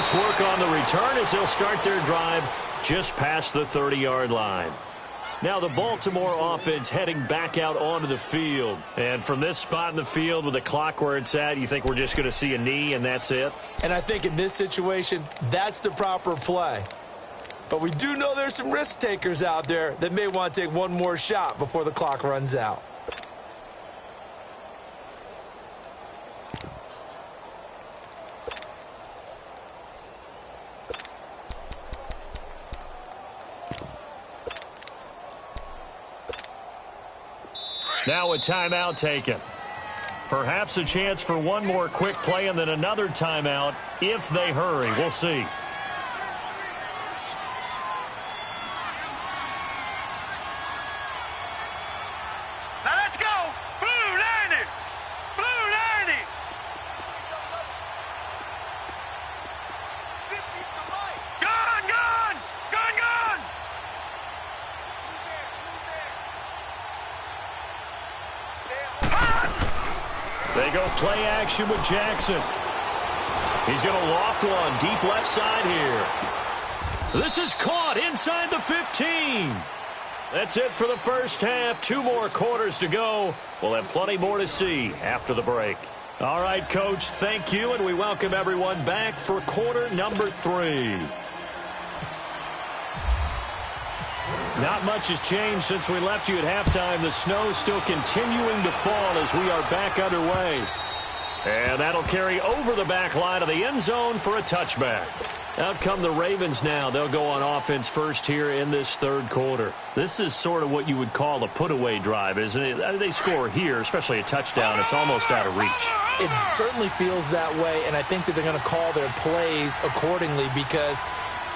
Nice work on the return as they'll start their drive just past the 30-yard line. Now the Baltimore offense heading back out onto the field. And from this spot in the field with the clock where it's at, you think we're just going to see a knee and that's it? And I think in this situation, that's the proper play. But we do know there's some risk takers out there that may want to take one more shot before the clock runs out. Now a timeout taken. Perhaps a chance for one more quick play and then another timeout if they hurry. We'll see. Now let's go. Blue 90. Blue 90. Gone, gone. Gone, gone. They go play action with Jackson. He's going to loft one deep left side here. This is caught inside the 15. That's it for the first half. 2 more quarters to go. We'll have plenty more to see after the break. All right, Coach, thank you, and we welcome everyone back for quarter number 3. Not much has changed since we left you at halftime. The snow is still continuing to fall as we are back underway. And that'll carry over the back line of the end zone for a touchback. Out come the Ravens now. They'll go on offense first here in this third quarter. This is sort of what you would call a put-away drive, isn't it? They score here, especially a touchdown. It's almost out of reach. It certainly feels that way, and I think that they're going to call their plays accordingly because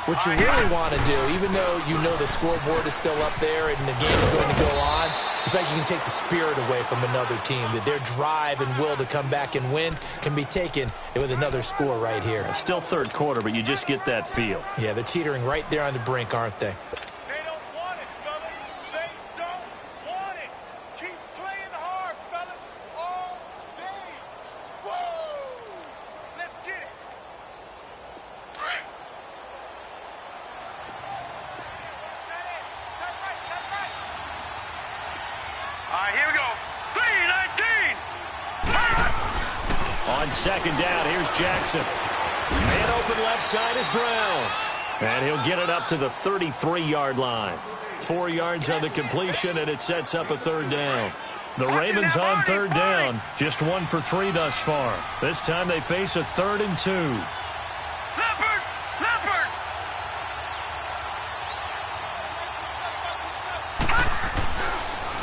what you really want to do, even though you know the scoreboard is still up there and the game's going to go on, the fact you can take the spirit away from another team, that their drive and will to come back and win can be taken with another score right here. Still third quarter, but you just get that feel. Yeah, they're teetering right there on the brink, aren't they? They don't want it, fellas. They don't want it. Keep playing hard, fellas, all day. Whoa! Let's get it. All right, here we go. 3-19. On second down, here's Jackson. Man open left side is Brown. And he'll get it up to the 33-yard line. 4 yards on the completion, and it sets up a third down. The Ravens on third down, just 1 for 3 thus far. This time they face a 3rd and 2. Leopard! Leopard!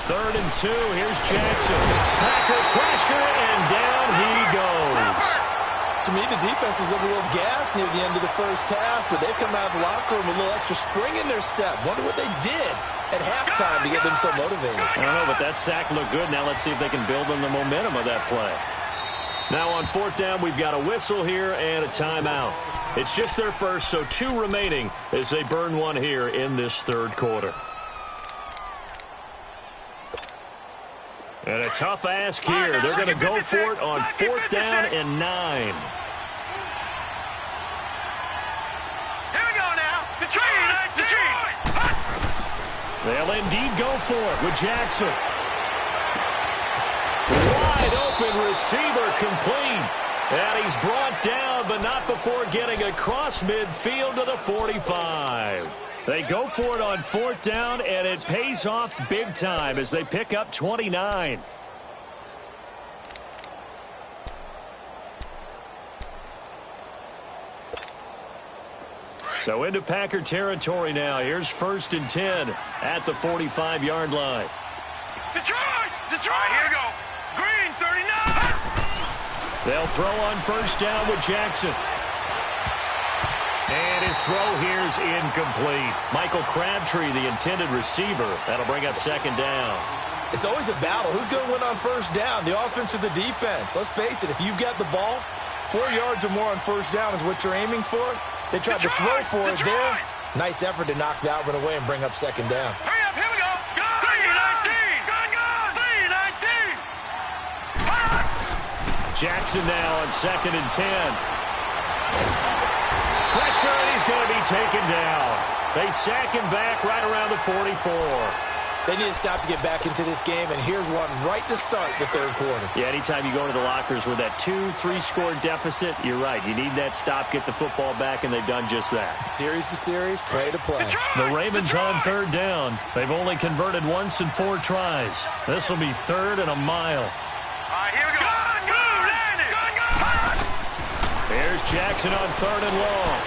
3rd and 2, here's Jackson. Packer pressure, and down he goes. To me, the defense was a little gas near the end of the first half, but they've come out of the locker room with a little extra spring in their step. Wonder what they did at halftime to get them so motivated. I don't know, but that sack looked good. Now let's see if they can build on the momentum of that play. Now on 4th down, we've got a whistle here and a timeout. It's just their first, so 2 remaining as they burn one here in this third quarter. And a tough ask here. They're going to go for it on 4th down and 9. Here we go now. Detroit! They'll indeed go for it with Jackson. Wide open receiver complete. And he's brought down, but not before getting across midfield to the 45. They go for it on 4th down, and it pays off big time as they pick up 29. So into Packer territory now. Here's 1st and 10 at the 45-yard line. Detroit! Detroit! Here we go. Green, 39. They'll throw on 1st down with Jackson. And his throw here's incomplete. Michael Crabtree, the intended receiver. That'll bring up 2nd down. It's always a battle. Who's going to win on 1st down, the offense or the defense? Let's face it, if you've got the ball, 4 yards or more on 1st down is what you're aiming for. They tried to throw for it there. Nice effort to knock that one away and bring up 2nd down. Hurry up, here we go. 3-19. Gone. 3-19. Jackson now on 2nd and 10. pressure, and he's going to be taken down. They sack him back right around the 44. They need to stop to get back into this game, and here's one right to start the third quarter. Yeah, anytime you go into the lockers with that 2-3 score deficit, you're right. You need that stop, get the football back, and they've done just that. Series to series, play to play. The Ravens on third down. They've only converted once in 4 tries. This will be third and a mile. All right, here we go. Here's Jackson on third and long.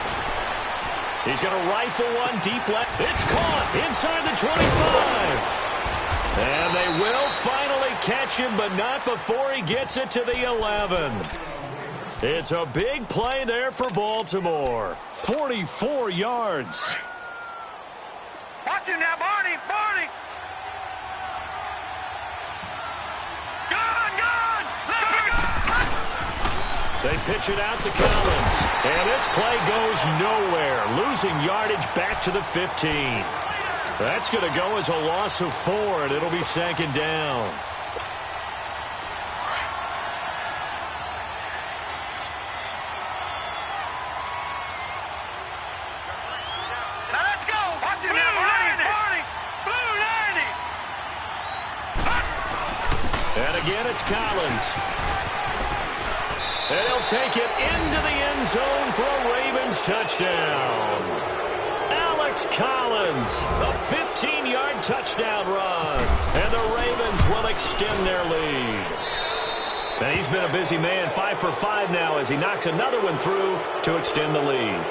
He's going to rifle one deep left. It's caught inside the 25. And they will finally catch him, but not before he gets it to the 11. It's a big play there for Baltimore. 44 yards. Watch him now, Barney. Barney. They pitch it out to Collins. And this play goes nowhere. Losing yardage back to the 15. That's going to go as a loss of 4, and it'll be second down. Now let's go. Watch him now, Barney. Blue 90. And again, it's Collins. And he'll take it into the end zone for a Ravens touchdown. Alex Collins, a 15-yard touchdown run. And the Ravens will extend their lead. And he's been a busy man, 5 for 5 now as he knocks another one through to extend the lead.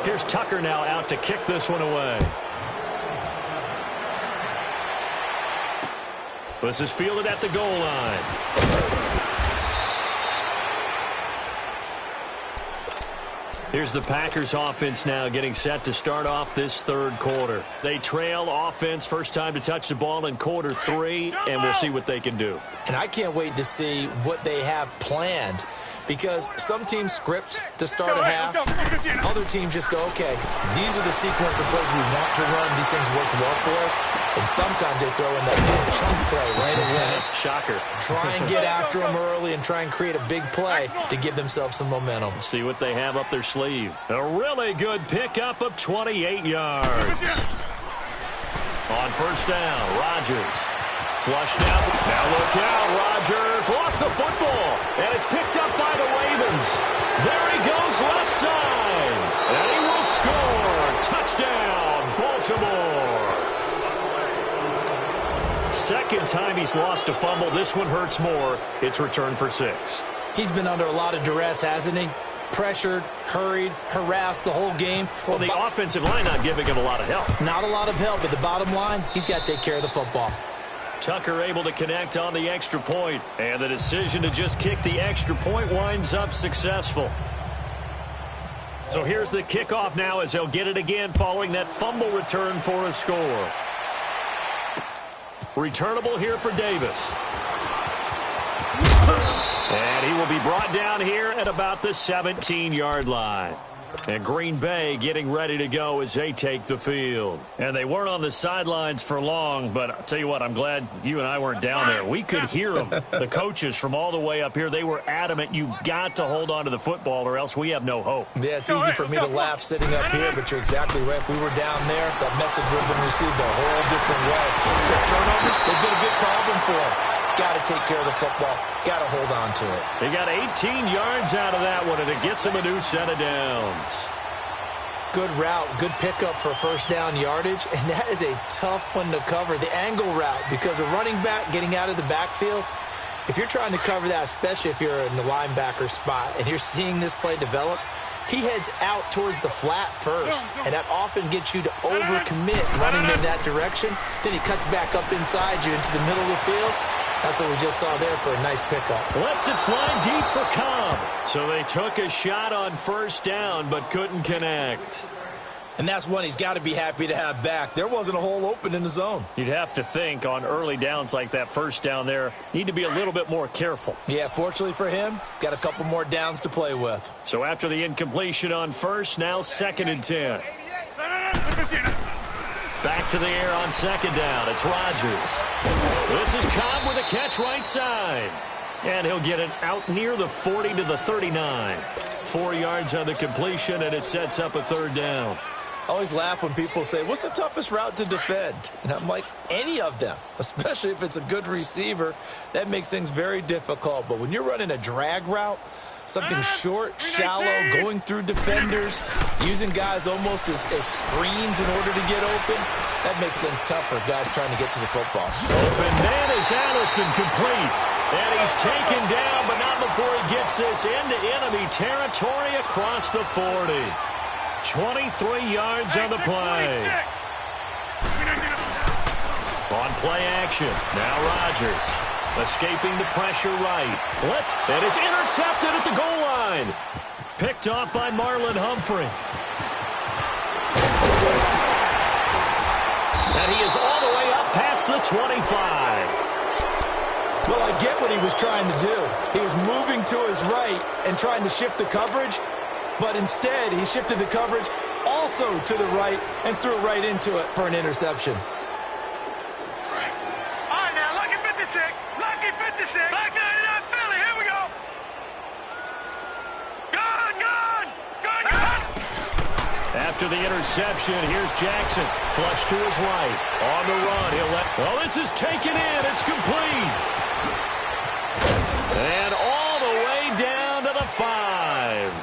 Here's Tucker now out to kick this one away. This is fielded at the goal line. Here's the Packers offense now getting set to start off this third quarter. They trail offense, first time to touch the ball in quarter 3, and we'll see what they can do. And I can't wait to see what they have planned, because some teams script to start a half. Other teams just go, okay, these are the sequence of plays we want to run. These things worked well for us. And sometimes they throw in that big chunk play right away. Shocker. Try and get after them early and try and create a big play to give themselves some momentum. See what they have up their sleeve. A really good pickup of 28 yards. On first down, Rodgers. Flushed out. Now look out, Rodgers lost the football. And it's picked up by the Ravens. There he goes left side. And he will score. Touchdown, Baltimore. Second time he's lost a fumble. This one hurts more. It's returned for 6. He's been under a lot of duress, hasn't he? Pressured, hurried, harassed the whole game. Well, the offensive line not giving him a lot of help. Not a lot of help, but the bottom line, he's got to take care of the football. Tucker able to connect on the extra point, and the decision to just kick the extra point winds up successful. So here's the kickoff now as they'll get it again following that fumble return for a score. Returnable here for Davis. And he will be brought down here at about the 17-yard line. And Green Bay getting ready to go as they take the field. And they weren't on the sidelines for long, but I'll tell you what, I'm glad you and I weren't down there. We could hear them. The coaches from all the way up here, they were adamant, you've got to hold on to the football or else we have no hope. Yeah, it's easy for me to laugh sitting up here, but you're exactly right. If we were down there, that message would have been received a whole different way. 5th turnovers, they've been a good problem for them. Got to take care of the football. Got to hold on to it. They got 18 yards out of that one, and it gets them a new set of downs. Good route, good pickup for first down yardage, and that is a tough one to cover. The angle route, because a running back getting out of the backfield, if you're trying to cover that, especially if you're in the linebacker spot, and you're seeing this play develop, he heads out towards the flat first, and that often gets you to overcommit running in that direction. Then he cuts back up inside you into the middle of the field. That's what we just saw there for a nice pickup. Lets it fly deep for Cobb. So they took a shot on first down, but couldn't connect. And that's one he's got to be happy to have back. There wasn't a hole open in the zone. You'd have to think on early downs like that first down there, need to be a little bit more careful. Yeah, fortunately for him, got a couple more downs to play with. So after the incompletion on first, now 2nd and 10. Back to the air on second down. It's Rodgers. This is Cobb with a catch right side. And he'll get it out near the 40 to the 39. 4 yards on the completion, and it sets up a third down. I always laugh when people say, what's the toughest route to defend? And I'm like, any of them, especially if it's a good receiver. That makes things very difficult. But when you're running a drag route, something short, shallow, going through defenders, using guys almost as screens in order to get open, that makes things tough for guys trying to get to the football. Open man is Allison, complete. And he's taken down, but not before he gets this into enemy territory across the 40. 23 yards on the play. On play action, now Rodgers. Escaping the pressure right. And it's intercepted at the goal line. Picked off by Marlon Humphrey. And he is all the way up past the 25. Well, I get what he was trying to do. He was moving to his right and trying to shift the coverage, but instead he shifted the coverage also to the right and threw right into it for an interception. All right, now, lucky 56. Lucky 56. Back 99 Philly. Here we go. Gone. After the interception, here's Jackson. Flush to his right. On the run. Well, this is taken in. It's complete. And all the way down to the 5.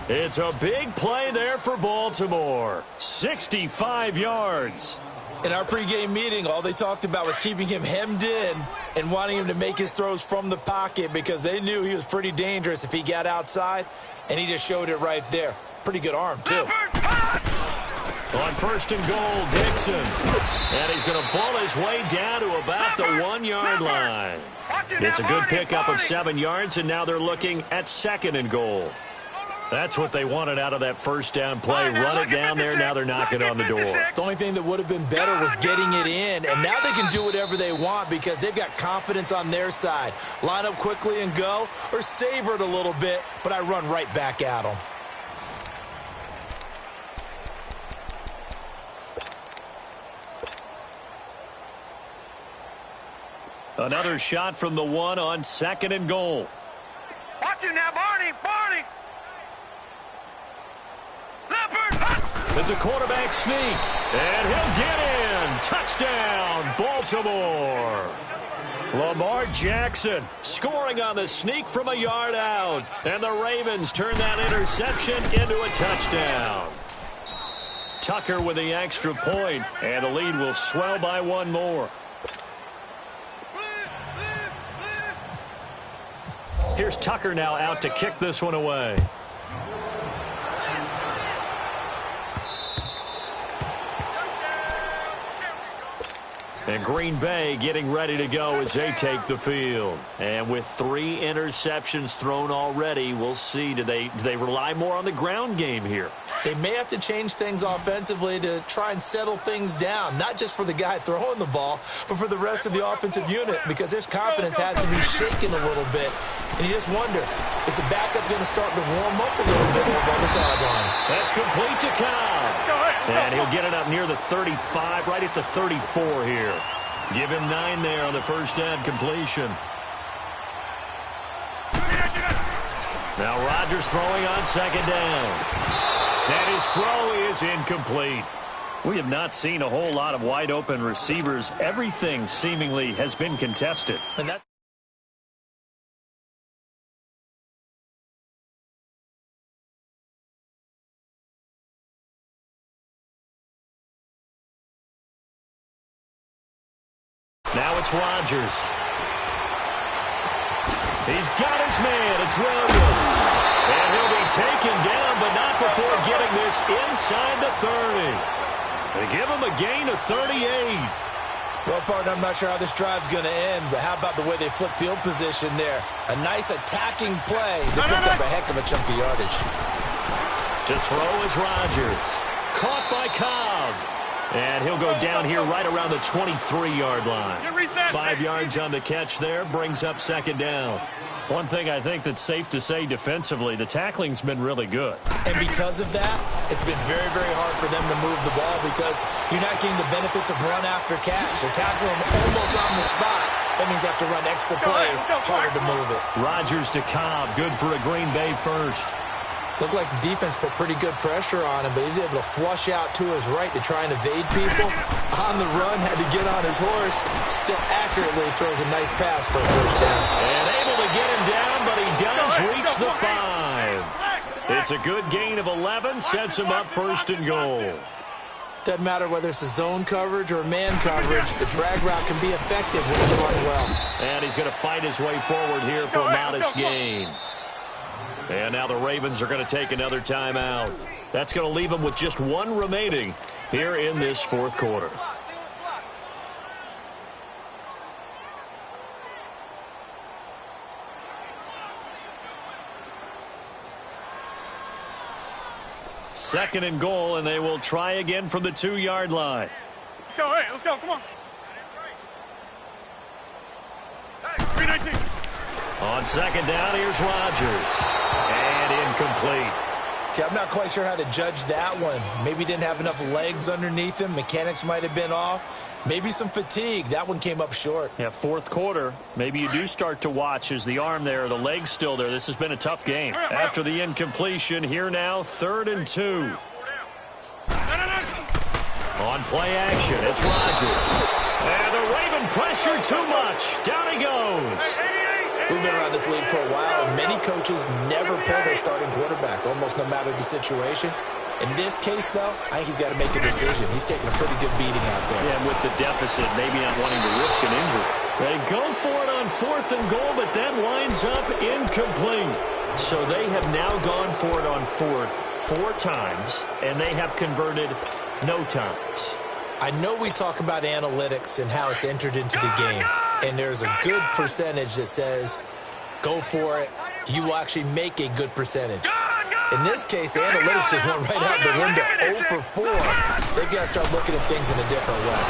It's a big play there for Baltimore. 65 yards. In our pregame meeting, all they talked about was keeping him hemmed in and wanting him to make his throws from the pocket because they knew he was pretty dangerous if he got outside, and he just showed it right there. Pretty good arm, too. On first and goal, Dixon. And he's going to ball his way down to about the 1 yard line. It's a good pickup of 7 yards, and now they're looking at second and goal. That's what they wanted out of that first down play. Run it down there. Now they're knocking on the door. The only thing that would have been better was getting it in, and now they can do whatever they want because they've got confidence on their side. Line up quickly and go, or savor it a little bit, but I run right back at them. Another shot from the 1 on second and goal. Watch you now, Barney. It's a quarterback sneak, and he'll get in. Touchdown, Baltimore. Lamar Jackson scoring on the sneak from a yard out. And the Ravens turn that interception into a touchdown. Tucker with the extra point, and the lead will swell by 1 more. Here's Tucker now out to kick this one away. And Green Bay getting ready to go as they take the field. And with 3 interceptions thrown already, we'll see. Do they rely more on the ground game here? They may have to change things offensively to try and settle things down, not just for the guy throwing the ball, but for the rest of the offensive unit, because their confidence has to be shaken a little bit. And you just wonder, is the backup going to start to warm up a little bit more on the sideline? That's complete to Cobb. And he'll get it up near the 35, right at the 34 here. Give him 9 there on the first down completion. Now Rodgers throwing on second down. And his throw is incomplete. We have not seen a whole lot of wide open receivers. Everything seemingly has been contested. And that's now it's Rodgers. He's got his man. It's Williams. And he'll be taken down, but not before getting this inside the 30. They give him a gain of 38. Well, partner, I'm not sure how this drive's going to end, but how about the way they flip field position there? A nice attacking play that picked up a heck of a chunk of yardage. To throw is Rodgers. Caught by Cobb. And he'll go down here right around the 23-yard line. 5 yards on the catch there, brings up second down. One thing I think that's safe to say defensively, the tackling's been really good. And because of that, it's been very, very hard for them to move the ball because you're not getting the benefits of run after catch. They're tackling them almost on the spot, and That means they have to run extra plays, harder to move it. Rodgers to Cobb, good for a Green Bay first. Looked like the defense put pretty good pressure on him, but he's able to flush out to his right to try and evade people. On the run, had to get on his horse. Still accurately throws a nice pass for a first down. And able to get him down, but he does reach the 5. It's a good gain of 11, sets him up first and goal. Doesn't matter whether it's a zone coverage or man coverage, the drag route can be effective when it's run well. And he's going to fight his way forward here for a modest gain. And now the Ravens are going to take another timeout. That's going to leave them with just one remaining here in this fourth quarter. Second and goal, and they will try again from the 2-yard line. Let's go, hey, let's go, come on. 319. On second down, here's Rodgers. And incomplete. Okay, I'm not quite sure how to judge that one. Maybe didn't have enough legs underneath him. Mechanics might have been off. Maybe some fatigue. That one came up short. Yeah, fourth quarter. Maybe you do start to watch as the arm there, the leg's still there. This has been a tough game. After the incompletion, here now, 3rd and 2. On play action, it's Rodgers. And the Raven pressure too much. Down he goes. We've been around this league for a while, and many coaches never pull their starting quarterback, almost no matter the situation. In this case, though, I think he's got to make a decision. He's taking a pretty good beating out there. Yeah, and with the deficit, maybe not wanting to risk an injury. They go for it on 4th and goal, but that winds up incomplete. So they have now gone for it on 4th 4 times, and they have converted no times. I know we talk about analytics and how it's entered into the game, and there's a good percentage that says, go for it, you will actually make a good percentage. In this case, the analytics just went right out the window, 0 for 4. They've got to start looking at things in a different way.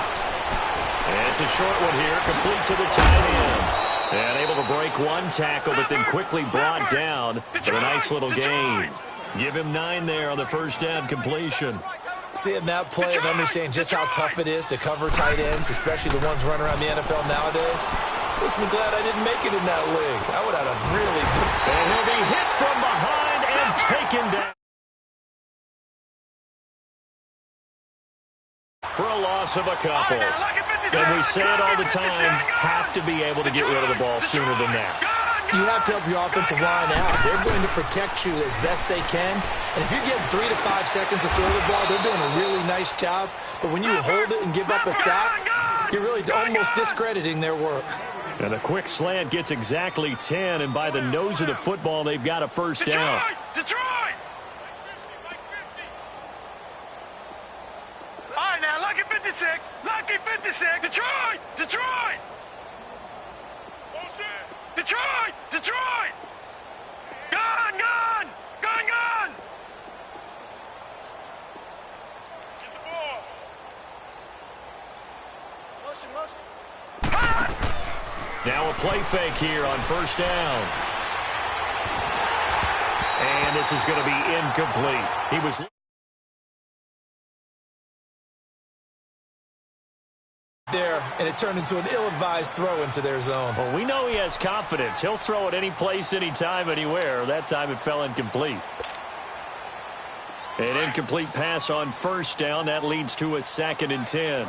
And it's a short one here, complete to the tight end. And able to break one tackle, but then quickly brought down for a nice little gain. Give him 9 there on the first down completion. Seeing that play and understanding just how tough it is to cover tight ends, especially the ones running around the NFL nowadays, makes me glad I didn't make it in that league. I would have had a really good... And he'll be hit from behind and taken down. For a loss of a couple. And we say it all the time, have to be able to get rid of the ball sooner than that. You have to help your offensive line out. They're going to protect you as best they can. And if you're getting 3 to 5 seconds to throw the ball, they're doing a really nice job. But when you hold it and give up a sack, you're really almost discrediting their work. And a quick slant gets exactly 10, and by the nose of the football, they've got a first down. Detroit! All right, now, lucky 56. Lucky 56. Detroit! Detroit! Detroit! Detroit! Gone! Gone! Gone! Gone! Get the ball. Motion. Now a play fake here on first down. And this is going to be incomplete. He was... there, and it turned into an ill-advised throw into their zone. Well, we know he has confidence. He'll throw it any place, anytime, anywhere. That time it fell incomplete. An incomplete pass on first down. That leads to a 2nd and 10.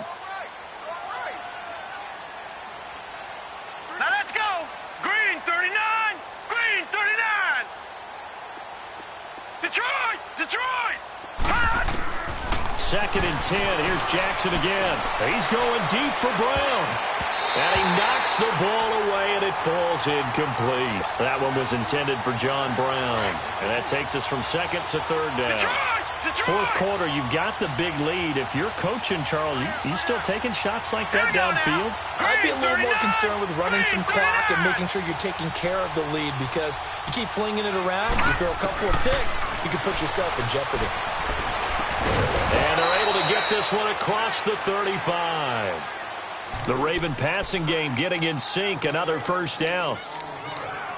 Now let's go. Green 39. Green 39. Detroit. Detroit. Pass. 2nd and 10. Here's Jackson again. He's going deep for Brown. And he knocks the ball away, and it falls incomplete. That one was intended for John Brown. And that takes us from 2nd to 3rd down. Fourth quarter, you've got the big lead. If you're coaching, Charles, you still taking shots like that downfield? I'd be a little more concerned with running some clock and making sure you're taking care of the lead, because you keep flinging it around, you throw a couple of picks, you can put yourself in jeopardy. And they're able to get this one across the 35. The Raven passing game getting in sync. Another first down.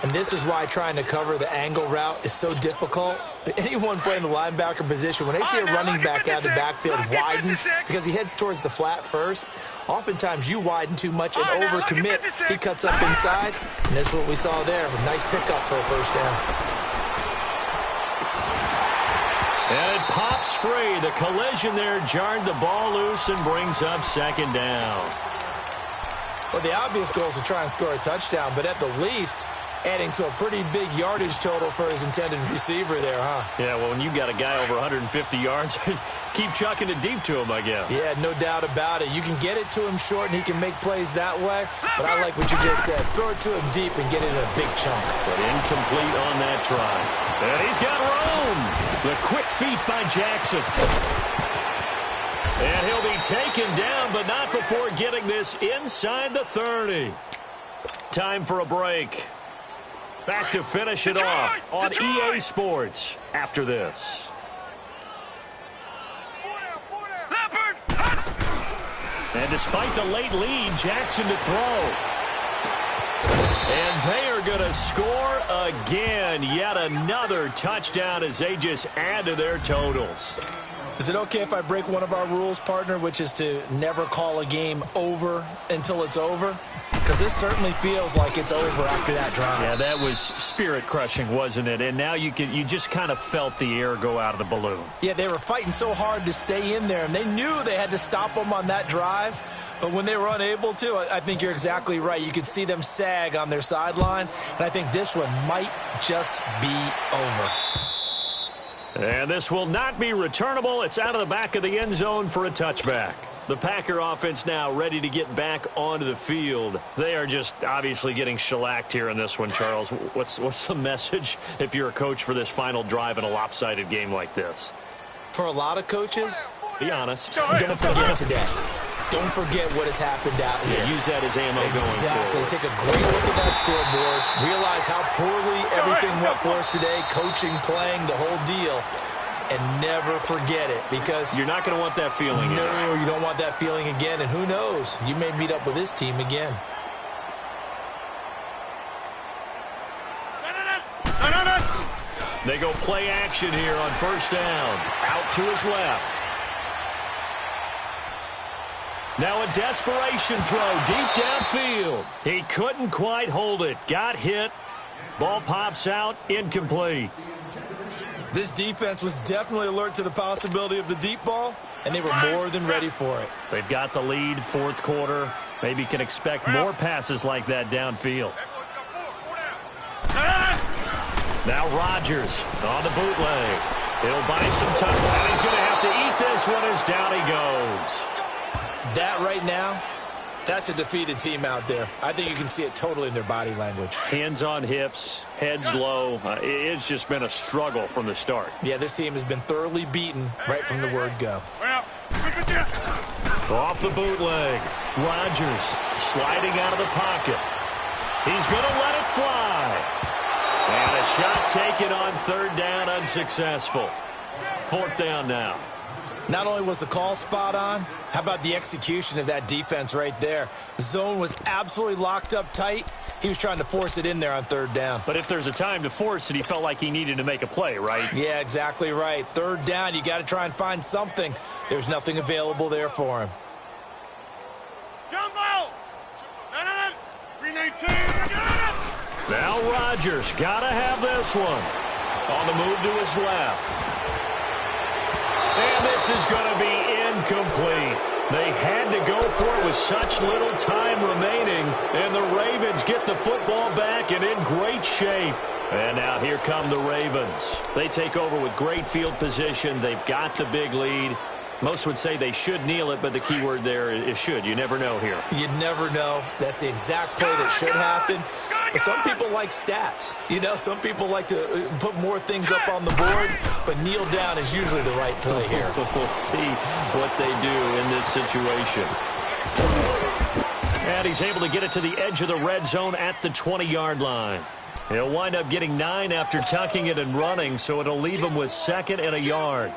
And this is why trying to cover the angle route is so difficult. Anyone playing the linebacker position, when they see a running back out of the backfield widen because he heads towards the flat first, oftentimes you widen too much and overcommit. He cuts up inside, and this is what we saw there. A nice pickup for a first down. And it pops free. The collision there jarred the ball loose and brings up second down. Well, the obvious goal is to try and score a touchdown, but at the least, adding to a pretty big yardage total for his intended receiver there, huh? Yeah, well, when you got a guy over 150 yards, keep chucking it deep to him, I guess. Yeah, no doubt about it. You can get it to him short, and he can make plays that way, but I like what you just said. Throw it to him deep and get it in a big chunk. But incomplete on that try. And he's got room. The quick feet by Jackson. And he'll be taken down, but not before getting this inside the 30. Time for a break. Back to finish it off on EA Sports after this. And despite the late lead, Jackson to throw. And they are going to score again. Yet another touchdown as they just add to their totals. Is it okay if I break one of our rules, partner, which is to never call a game over until it's over? Because this certainly feels like it's over after that drive. Yeah, that was spirit-crushing, wasn't it? And now you just kind of felt the air go out of the balloon. Yeah, they were fighting so hard to stay in there, and they knew they had to stop them on that drive. But when they were unable to, I think you're exactly right. You could see them sag on their sideline, and I think this one might just be over. And this will not be returnable. It's out of the back of the end zone for a touchback. The Packer offense now ready to get back onto the field. They are just obviously getting shellacked here in this one, Charles. What's the message if you're a coach for this final drive in a lopsided game like this? For a lot of coaches, be honest. Don't forget today. Don't forget what has happened out here. Yeah, use that as ammo going forward. Take a great look at that scoreboard. Realize how poorly everything went for us today. Coaching, playing, the whole deal. And never forget it, because you're not going to want that feeling again. No, you don't want that feeling again. And who knows? You may meet up with this team again. They go play action here on first down. Out to his left. Now a desperation throw deep downfield. He couldn't quite hold it. Got hit. Ball pops out. Incomplete. This defense was definitely alert to the possibility of the deep ball, and they were more than ready for it. They've got the lead, fourth quarter. Maybe can expect more passes like that downfield. Now Rodgers on the bootleg. He'll buy some time, and he's going to have to eat this one as down he goes. That right now, that's a defeated team out there. I think you can see it totally in their body language. Hands on hips, heads low. It's just been a struggle from the start. Yeah, this team has been thoroughly beaten right from the word go. Off the bootleg. Rodgers sliding out of the pocket. He's going to let it fly. And a shot taken on third down, unsuccessful. Fourth down now. Not only was the call spot on, how about the execution of that defense right there? The zone was absolutely locked up tight. He was trying to force it in there on third down. But if there's a time to force it, he felt like he needed to make a play, right? Yeah, exactly right. Third down, you got to try and find something. There's nothing available there for him. Jumbo! Now Rodgers got to have this one. On the move to his left. And this is going to be incomplete. They had to go for it with such little time remaining. And the Ravens get the football back and in great shape. And now here come the Ravens. They take over with great field position. They've got the big lead. Most would say they should kneel it, but the key word there is should. You never know here. You never know. That's the exact play that should happen. But some people like stats. You know, some people like to put more things up on the board, but kneel down is usually the right play here. We'll see what they do in this situation. And he's able to get it to the edge of the red zone at the 20-yard line. He'll wind up getting 9 after tucking it and running, so it'll leave him with 2nd and a yard.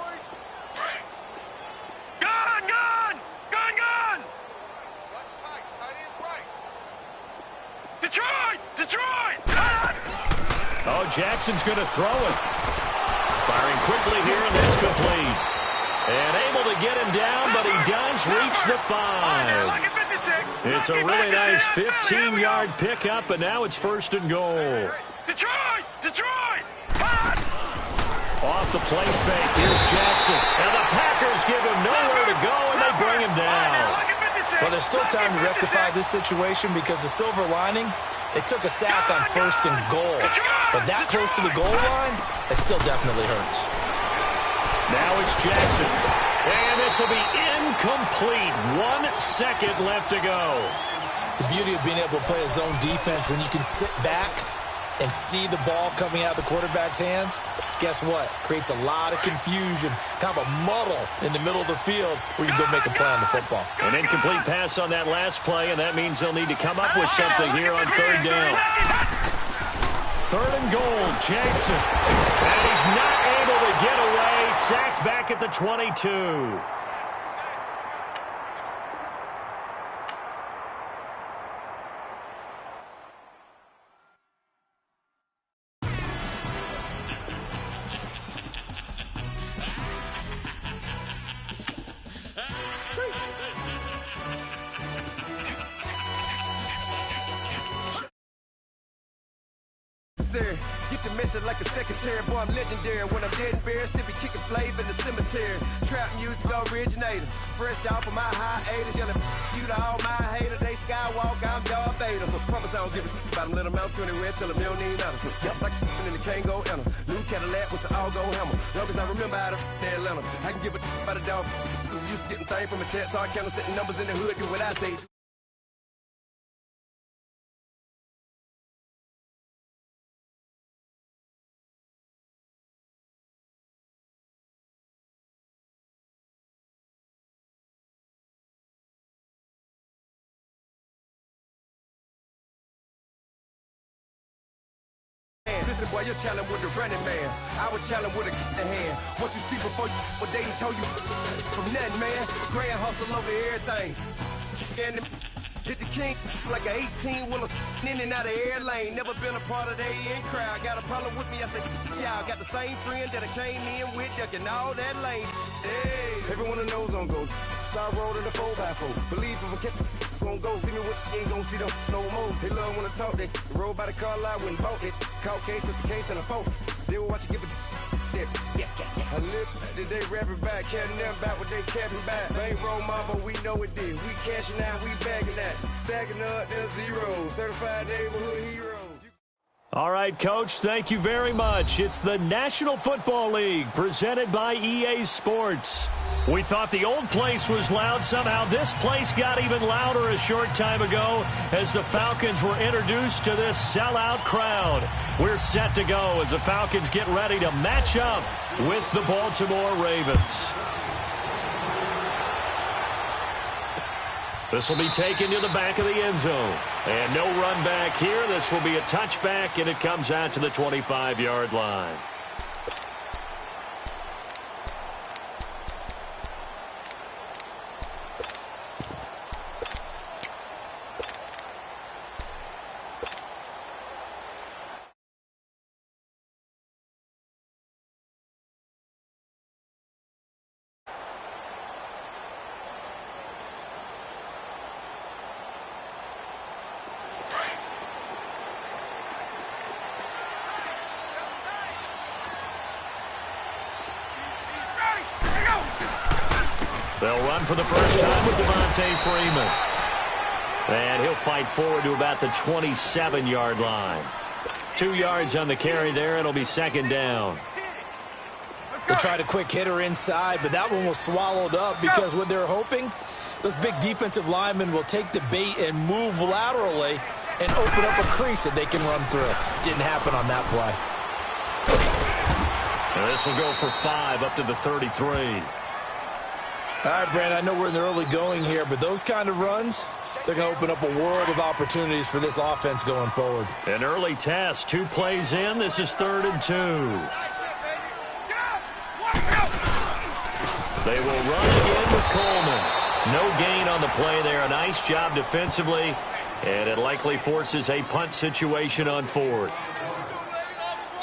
Oh, Jackson's going to throw it. Firing quickly here, and that's complete. And able to get him down, but he does reach the 5. It's a really nice 15-yard pickup, and now it's 1st and goal. Detroit! Off the play fake, here's Jackson. And the Packers give him nowhere to go, and they bring him down. Well, there's still time to rectify this situation because the silver lining, it took a sack on 1st and goal. But that close to the goal line, it still definitely hurts. Now it's Jackson. And this will be incomplete. 1 second left to go. The beauty of being able to play a zone defense when you can sit back and see the ball coming out of the quarterback's hands, guess what? Creates a lot of confusion, kind of a muddle in the middle of the field where you go make a play on the football. An incomplete pass on that last play, and that means they'll need to come up with something here on 3rd down. 3rd and goal, Jackson. And he's not able to get away. Sacked back at the 22. Get to messing like a secretary, boy, I'm legendary. When I'm dead and buried, still be kicking flavor in the cemetery. Trap music originator, fresh off of my hiatus, yelling you to all my haters. They skywalk, I'm Darth Vader. Promise I don't give a about them, let them out 20 red, tell them you don't need nothing. Yup, like and the can't go enter. New Cadillac with an all-go hammer. Long as I remember out of Atlanta, I can give a about a dog. Cause I'm used to getting things from a text, so I count setting numbers in the hood, do what I say. Listen, boy, you're challenged with the running man. I was challenged with a hand. What you see before you, what they told you from nothing, man. Grand hustle over everything. And hit the king like an 18-wheeler in and out of air lane. Never been a part of the in crowd. Got a problem with me, I said, y'all got the same friend that I came in with, ducking all that lane. Hey, everyone knows on go. I rolled in a 4x4. Believe if I kept gon' go see me with ain't gon' see them no more. They love when I talk, they roll by the car lot when bought it. Call case at the case and a phone. They will watch you give it that. I live that they rapping back, caring them back what they capping back. Bankroll mama, we know it did. We cashing out, we bagging that. Stacking up, there's zero. Certified neighborhood hero. All right, Coach, thank you very much. It's the National Football League presented by EA Sports. We thought the old place was loud. Somehow this place got even louder a short time ago as the Falcons were introduced to this sellout crowd. We're set to go as the Falcons get ready to match up with the Baltimore Ravens. This will be taken to the back of the end zone. And no run back here. This will be a touchback, and it comes out to the 25-yard line. They'll run for the first time with Devontae Freeman. And he'll fight forward to about the 27-yard line. 2 yards on the carry there. It'll be 2nd down. They tried a quick hitter inside, but that one was swallowed up because what they're hoping, those big defensive linemen will take the bait and move laterally and open up a crease that they can run through. Didn't happen on that play. And this will go for 5 up to the 33. All right, Brand, I know we're in the early going here, but those kind of runs, they're going to open up a world of opportunities for this offense going forward. An early test, 2 plays in. This is 3rd and 2. They will run again with Coleman. No gain on the play there. A nice job defensively, and it likely forces a punt situation on 4th.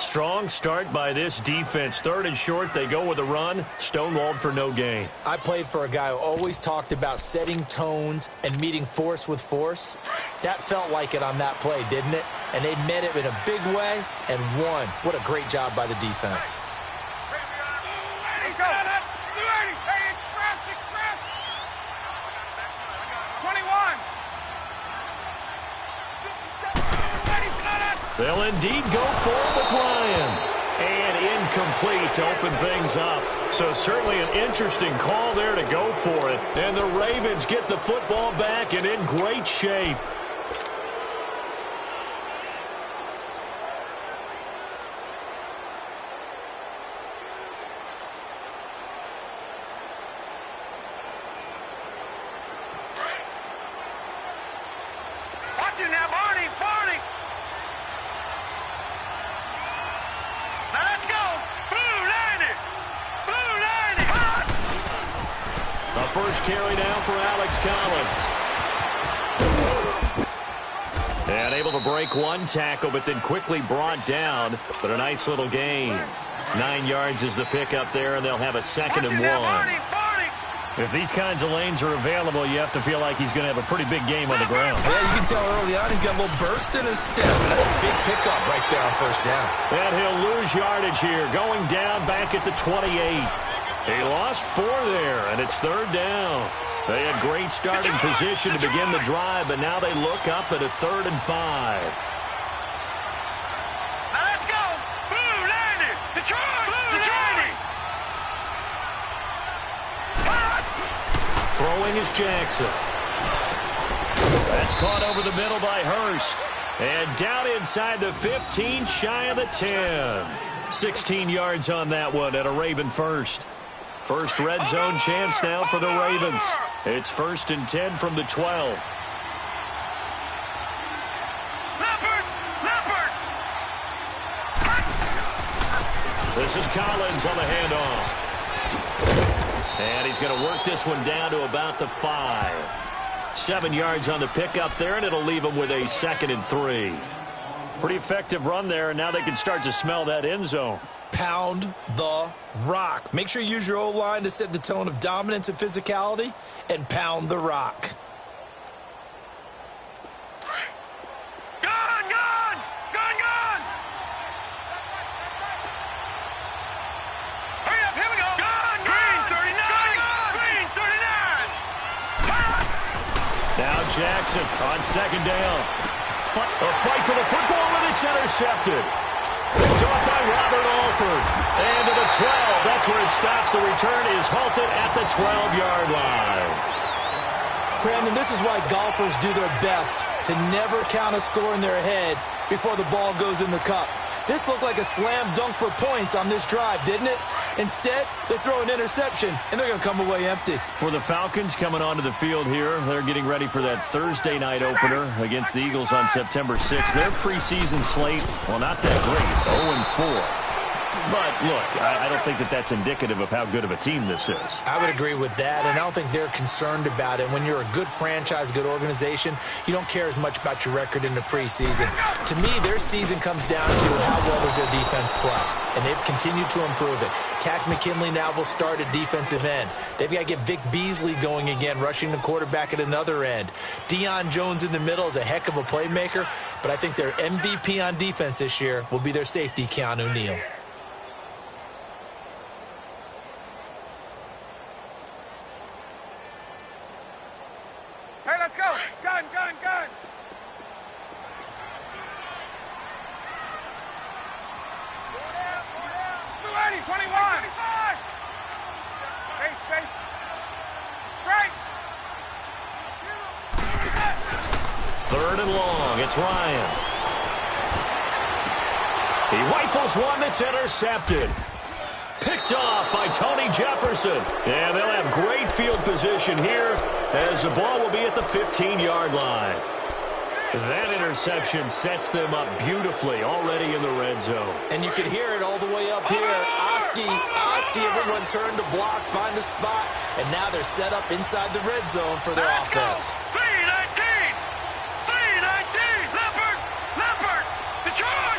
Strong start by this defense. 3rd and short, they go with a run. Stonewalled for no gain. I played for a guy who always talked about setting tones and meeting force with force. That felt like it on that play, didn't it? And they met it in a big way and won. What a great job by the defense. Let's go. Hey, express. 21. They'll indeed go for it with Ryan. And incomplete to open things up. So certainly an interesting call there to go for it. And the Ravens get the football back and in great shape. Watch it now, Barney. Now let's go. Blue 90. A first carry down for Alex Collins. And able to break one tackle, but then quickly brought down. But a nice little gain. 9 yards is the pickup there, and they'll have a 2nd and 1. Barney. If these kinds of lanes are available, you have to feel like he's going to have a pretty big game on the ground. Yeah, you can tell early on he's got a little burst in his step. That's a big pickup right there on first down. And he'll lose yardage here, going down back at the 28. He lost 4 there, and it's 3rd down. They had great starting position to begin the drive, but now they look up at a 3rd and 5. Now let's go. Blue 90. Detroit. Throwing is Jackson. That's caught over the middle by Hurst. And down inside the 15, shy of the 10. 16 yards on that one at a Raven first. First red zone chance now for the Ravens. It's 1st and 10 from the 12. Leopard. This is Collins on the handoff. And he's going to work this one down to about the 5. 7 yards on the pickup there, and it'll leave him with a 2nd and 3. Pretty effective run there, and now they can start to smell that end zone. Pound the rock. Make sure you use your O-line to set the tone of dominance and physicality, and pound the rock. Jackson on 2nd down. A fight for the football, and it's intercepted. Picked off by Robert Alford. And to the 12. That's where it stops. The return is halted at the 12-yard line. Brandon, this is why golfers do their best to never count a score in their head before the ball goes in the cup. This looked like a slam dunk for points on this drive, didn't it? Instead, they throw an interception, and they're going to come away empty. For the Falcons coming onto the field here, they're getting ready for that Thursday night opener against the Eagles on September 6th. Their preseason slate, well, not that great, 0-4. But, look, I don't think that that's indicative of how good of a team this is. I would agree with that, and I don't think they're concerned about it. When you're a good franchise, good organization, you don't care as much about your record in the preseason. To me, their season comes down to how well does their defense play, and they've continued to improve it. Tack McKinley now will start at defensive end. They've got to get Vic Beasley going again, rushing the quarterback at another end. Deion Jones in the middle is a heck of a playmaker, but I think their MVP on defense this year will be their safety, Keanu Neal. Hey, let's go. Gun. 21. Space. Right. 3rd and long. It's Ryan. He rifles one that's intercepted. Picked off by Tony Jefferson. And they'll have great field position here as the ball will be at the 15-yard line. That interception sets them up beautifully already in the red zone. And you can hear it all the way up here. Oski, everyone turned to block, find a spot, and now they're set up inside the red zone for their offense. 319, Leopard, Detroit.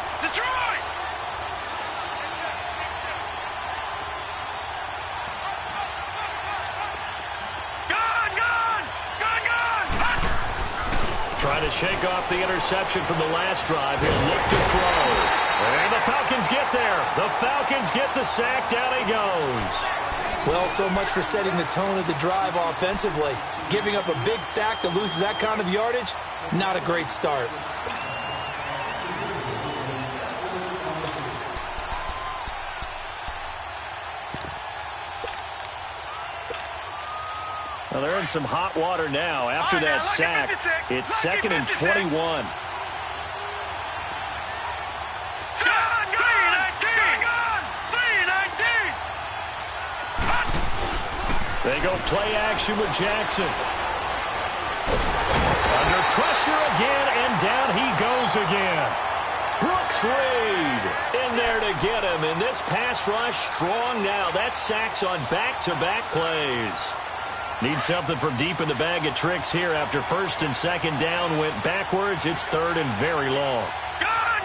Trying to shake off the interception from the last drive. He'll look to throw. And the Falcons get there. The Falcons get the sack. Down he goes. Well, so much for setting the tone of the drive offensively. Giving up a big sack that loses that kind of yardage, not a great start. Well, they're in some hot water now after that sack. It's 2nd and 21. They go play action with Jackson. Under pressure again, and down he goes again. Brooks Reed in there to get him. And this pass rush strong now. That sacks on back-to-back plays. Need something from deep in the bag of tricks here after 1st and 2nd down went backwards. It's 3rd and very long. Gone!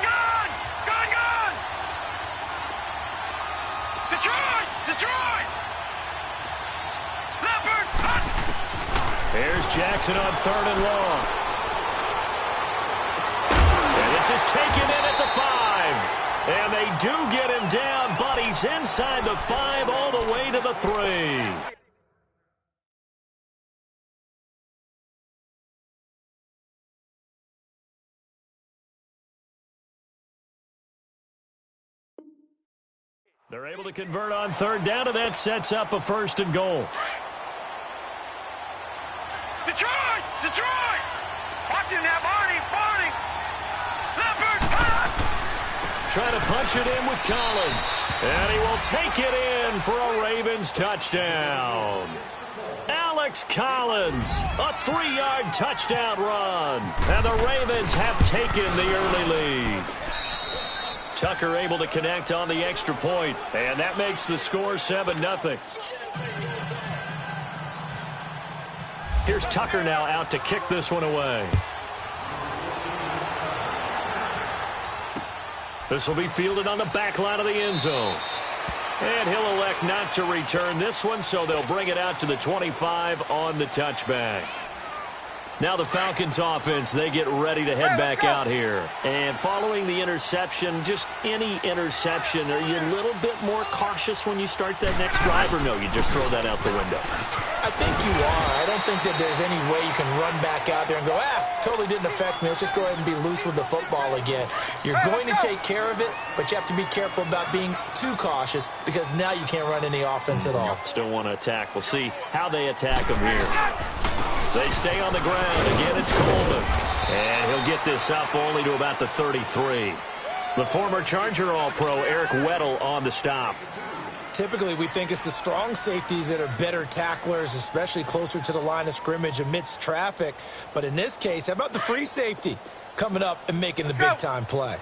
Detroit! Leopard! Here's Jackson on 3rd and long. And this is taken in at the 5. And they do get him down, but he's inside the 5 all the way to the 3. They're able to convert on 3rd down, and that sets up a 1st and goal. Detroit! Watching that, Barney! Leopard! Trying to punch it in with Collins. And he will take it in for a Ravens touchdown. Alex Collins, a 3-yard touchdown run. And the Ravens have taken the early lead. Tucker able to connect on the extra point, and that makes the score 7-0. Here's Tucker now out to kick this one away. This will be fielded on the back line of the end zone. And he'll elect not to return this one, so they'll bring it out to the 25 on the touchback. Now the Falcons offense, they get ready to head back out here. And following the interception, just any interception, are you a little bit more cautious when you start that next drive, or no, you just throw that out the window? I think you are. I don't think that there's any way you can run back out there and go, totally didn't affect me. Let's just go ahead and be loose with the football again. You're going to take care of it, but you have to be careful about being too cautious because now you can't run any offense at all. Still want to attack. We'll see how they attack them here. They stay on the ground. Again, it's Coleman. And he'll get this up only to about the 33. The former Charger All-Pro Eric Weddle on the stop. Typically, we think it's the strong safeties that are better tacklers, especially closer to the line of scrimmage amidst traffic. But in this case, how about the free safety coming up and making the big-time play?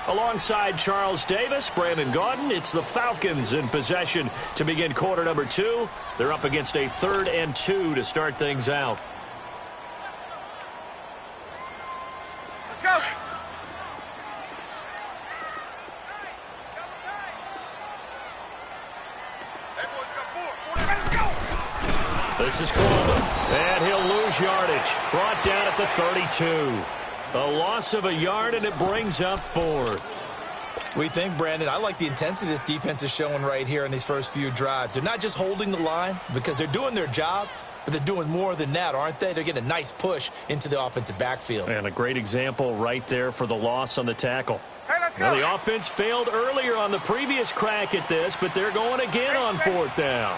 Alongside Charles Davis, Brandon Gaudin, it's the Falcons in possession to begin quarter number 2. They're up against a 3rd and 2 to start things out. Let's go! This is Coleman, and he'll lose yardage. Brought down at the 32. A loss of a yard, and it brings up 4th. We think, Brandon, I like the intensity this defense is showing right here in these first few drives. They're not just holding the line because they're doing their job, but they're doing more than that, aren't they? They're getting a nice push into the offensive backfield. And a great example right there for the loss on the tackle. Hey, let's go. Now, the offense failed earlier on the previous crack at this, but they're going again on 4th down.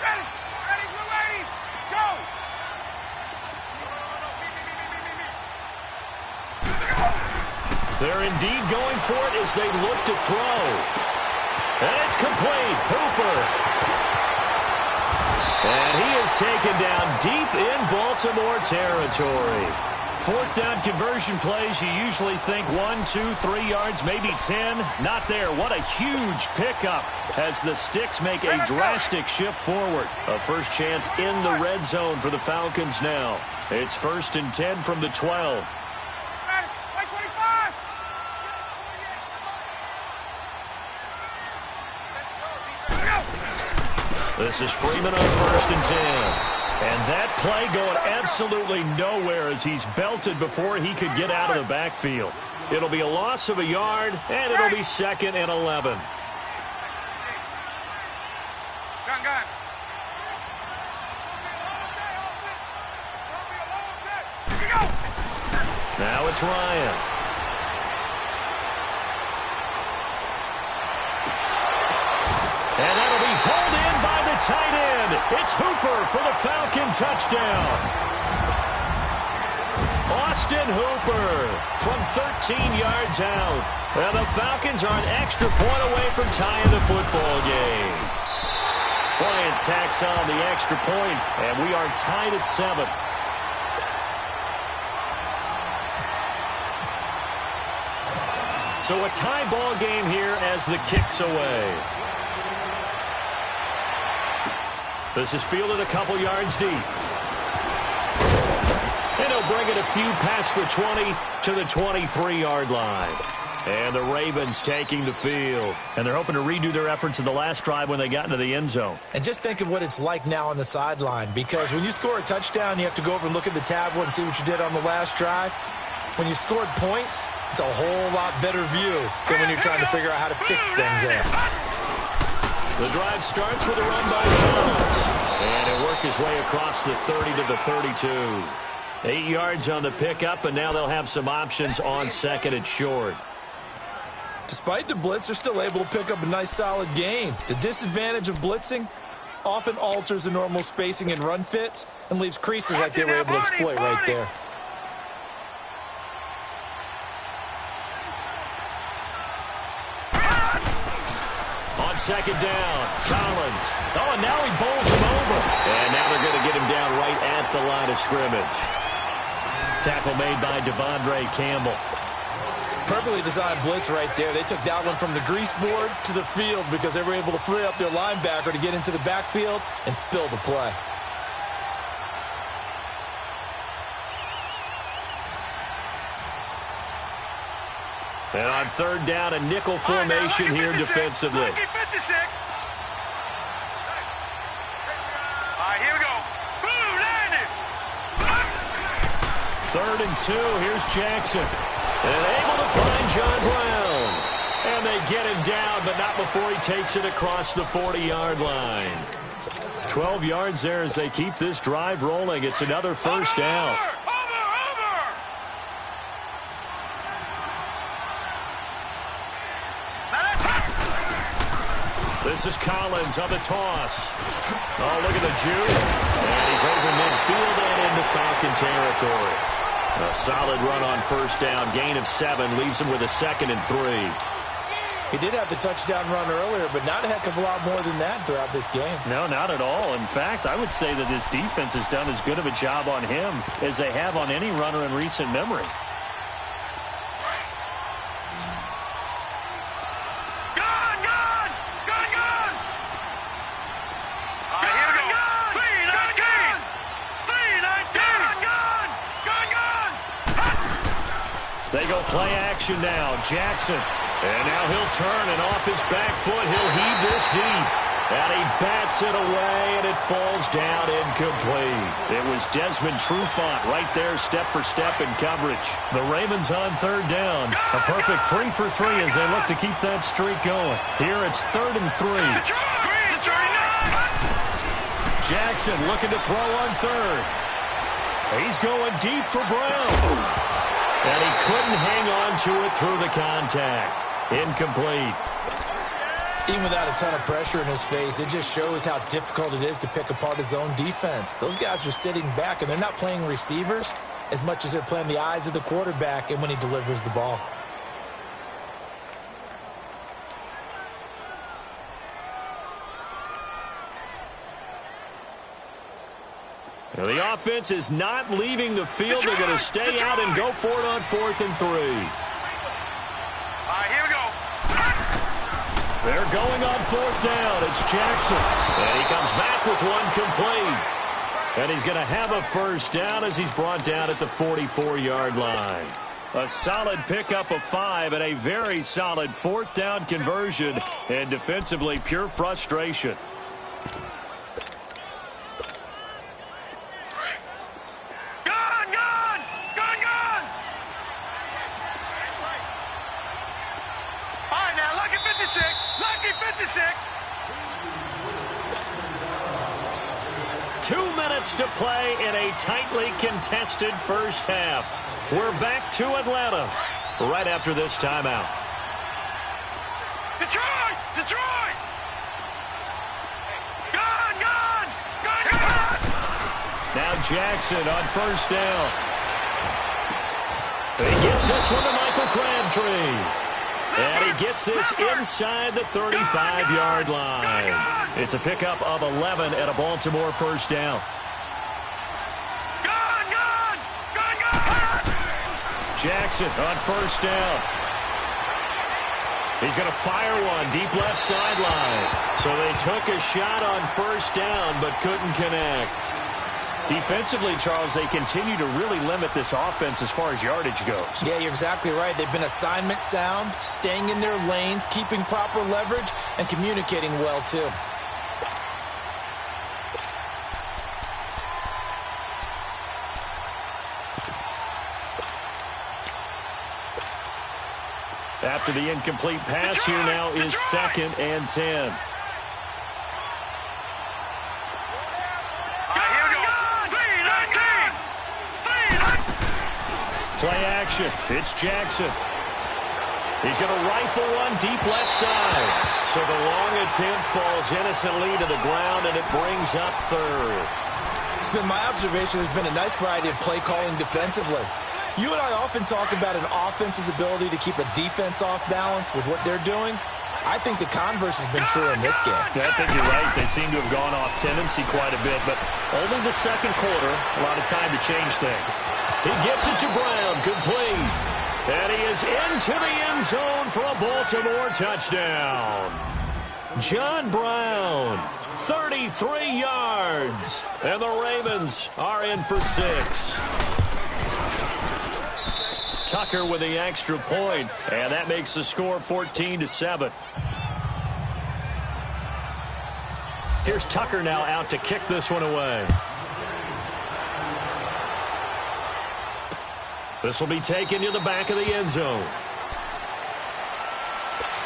Ready, we're ready. Go! They're indeed going for it as they look to throw. And it's complete. Hooper. And he is taken down deep in Baltimore territory. 4th down conversion plays, you usually think 1, 2, 3 yards, maybe 10. Not there. What a huge pickup as the Sticks make a drastic shift forward. A first chance in the red zone for the Falcons now. It's 1st and 10 from the 12. This is Freeman on 1st and 10. And that play going absolutely nowhere as he's belted before he could get out of the backfield. It'll be a loss of a yard, and it'll be 2nd and 11. Gun. Now it's Ryan. And that'll be pulled in by the tight end. It's Hooper for the Falcon touchdown. Austin Hooper from 13 yards out. And the Falcons are an extra point away from tying the football game. Bryant tacks on the extra point, and we are tied at 7. So a tie ball game here as the kick's away. This is fielded a couple yards deep. And he'll bring it a few past the 20 to the 23-yard line. And the Ravens taking the field. And they're hoping to redo their efforts in the last drive when they got into the end zone. And just think of what it's like now on the sideline, because when you score a touchdown, you have to go over and look at the tablet and see what you did on the last drive. When you scored points, it's a whole lot better view than when you're trying to figure out how to fix things there. The drive starts with a run by Collins. And he'll work his way across the 30 to the 32. 8 yards on the pickup, and now they'll have some options on 2nd and short. Despite the blitz, they're still able to pick up a nice, solid gain. The disadvantage of blitzing often alters the normal spacing and run fits and leaves creases like they were able to exploit right there. On 2nd down, Collins. Oh, and now he bowls him over. And now they're going to get him down right at the line of scrimmage. Tackle made by Devondre Campbell. Perfectly designed blitz right there. They took that one from the grease board to the field because they were able to free up their linebacker to get into the backfield and spill the play. And on 3rd down, a nickel formation here defensively. All right, here we go. Boom, landed. 3rd and 2, here's Jackson. And able to find John Brown. And they get him down, but not before he takes it across the 40-yard line. 12 yards there as they keep this drive rolling. It's another 1st down. Over. This is Collins on the toss. Oh, look at the juke. And he's over midfield and into Falcon territory. A solid run on 1st down. Gain of 7 leaves him with a 2nd and 3. He did have the touchdown run earlier, but not a heck of a lot more than that throughout this game. No, not at all. In fact, I would say that this defense has done as good of a job on him as they have on any runner in recent memory. They go play action now. Jackson. And now he'll turn, and off his back foot, he'll heave this deep. And he bats it away, and it falls down incomplete. It was Desmond Trufant right there, step for step in coverage. The Ravens on 3rd down. A perfect 3 for 3 as they look to keep that streak going. Here it's 3rd and 3. Jackson looking to throw on 3rd. He's going deep for Brown. And he couldn't hang on to it through the contact. Incomplete. Even without a ton of pressure in his face, it just shows how difficult it is to pick apart his own defense. Those guys are sitting back, and they're not playing receivers as much as they're playing the eyes of the quarterback and when he delivers the ball. Now the offense is not leaving the field. They're going to stay out and go for it on 4th and 3. All right, here we go. They're going on 4th down. It's Jackson. And he comes back with one complete. And he's going to have a 1st down as he's brought down at the 44-yard line. A solid pickup of 5 and a very solid 4th down conversion. And defensively, pure frustration. minutes to play in a tightly contested first half. We're back to Atlanta right after this timeout. Detroit! Detroit! Gone! Now Jackson on first down. He gets this one to Michael Crabtree. And he gets this inside the 35-yard line. It's a pickup of 11 at a Baltimore first down. Jackson on first down. He's going to fire one deep left sideline. So they took a shot on first down but couldn't connect. Defensively, Charles, they continue to really limit this offense as far as yardage goes. Yeah, you're exactly right. They've been assignment sound, staying in their lanes, keeping proper leverage, and communicating well, too. After the incomplete pass, here now is 2nd and 10. Play action. It's Jackson. He's going to rifle one deep left side. So the long attempt falls innocently to the ground, and it brings up 3rd. It's been my observation there's been a nice variety of play calling defensively. You and I often talk about an offense's ability to keep a defense off balance with what they're doing. I think the converse has been true in this game. Yeah, I think you're right. They seem to have gone off tendency quite a bit, but only the second quarter, a lot of time to change things. He gets it to Brown, complete. And he is into the end zone for a Baltimore touchdown. John Brown, 33 yards. And the Ravens are in for 6. Tucker with the extra point, and that makes the score 14-7. Here's Tucker now out to kick this one away. This will be taken to the back of the end zone.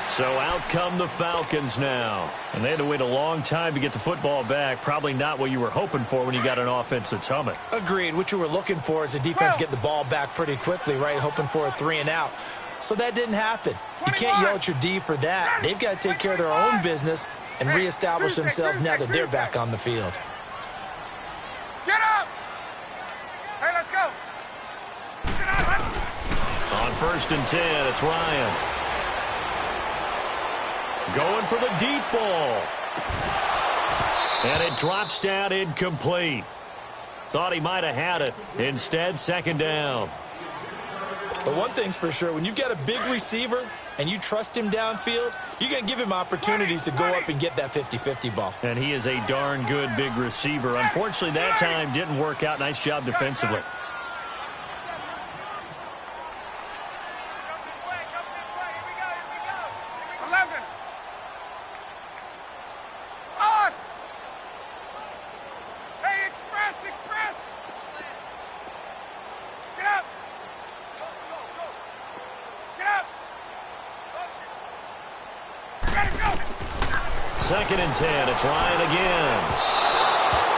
So out come the Falcons now. And they had to wait a long time to get the football back. Probably not what you were hoping for when you got an offense that's humming. Agreed. What you were looking for is the defense get the ball back pretty quickly, right? Hoping for a 3-and-out. So that didn't happen. You can't yell at your D for that. They've got to take care of their own business and reestablish themselves now that they're back on the field. Get up! Hey, let's go! On 1st and 10, it's Ryan. Going for the deep ball. And it drops down incomplete. Thought he might have had it. Instead, 2nd down. But one thing's for sure, when you've got a big receiver and you trust him downfield, you're going to give him opportunities to go up and get that 50-50 ball. And he is a darn good big receiver. Unfortunately, that time didn't work out. Nice job defensively. Second and 10. It's Ryan again.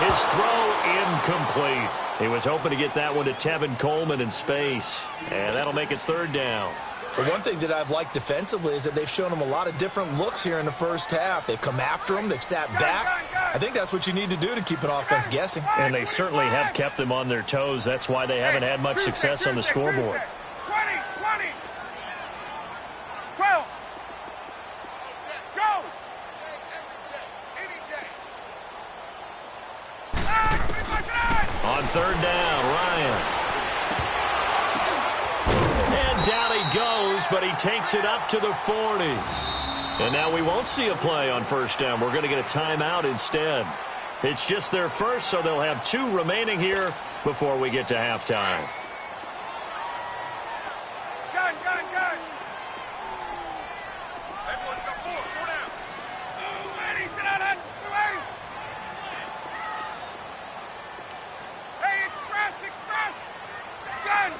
His throw incomplete. He was hoping to get that one to Tevin Coleman in space. And that'll make it 3rd down. But one thing that I've liked defensively is that they've shown him a lot of different looks here in the first half. They've come after him. They've sat back. I think that's what you need to do to keep an offense guessing. And they certainly have kept them on their toes. That's why they haven't had much success on the scoreboard. 20, 12. Go! On 3rd down, Ryan. And down he goes, but he takes it up to the 40. And now we won't see a play on 1st down. We're going to get a timeout instead. It's just their first, so they'll have 2 remaining here before we get to halftime. Gun! Everyone got 4 down. Ready, sit down, ready. Hey, express! Gun!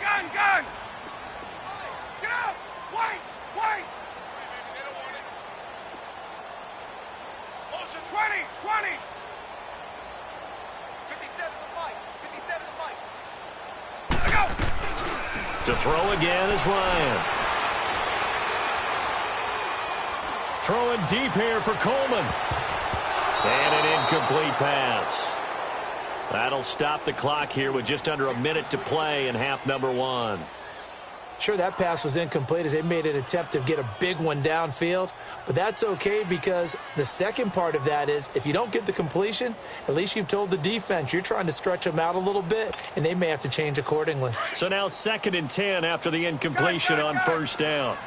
Get up! Wait! They don't want it. Motion 20! 57. To throw again is Ryan. Throwing deep here for Coleman. And an incomplete pass. That'll stop the clock here with just under a minute to play in half number one. Sure, that pass was incomplete as they made an attempt to get a big one downfield, but that's okay because the second part of that is if you don't get the completion, at least you've told the defense you're trying to stretch them out a little bit, and they may have to change accordingly. So now 2nd and 10 after the incompletion on first down.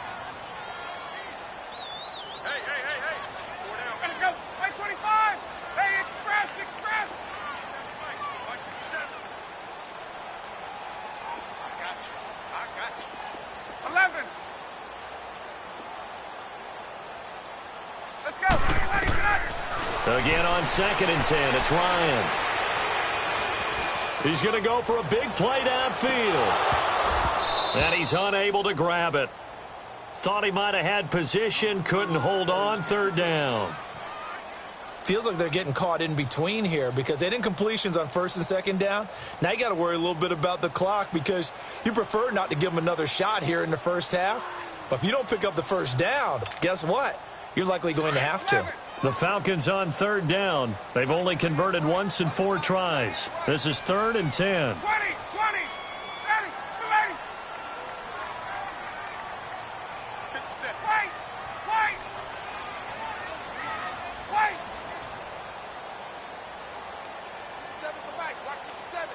Again on 2nd and 10, it's Ryan. He's going to go for a big play downfield. And he's unable to grab it. Thought he might have had position, couldn't hold on, 3rd down. Feels like they're getting caught in between here because they didn't completions on 1st and 2nd down. Now you got to worry a little bit about the clock because you prefer not to give them another shot here in the first half. But if you don't pick up the 1st down, guess what? You're likely going to have to. The Falcons on 3rd down. They've only converted once in 4 tries. This is 3rd and 10. 20, 20, 30, 280. 57. Wait. 57's the back. Watch 57.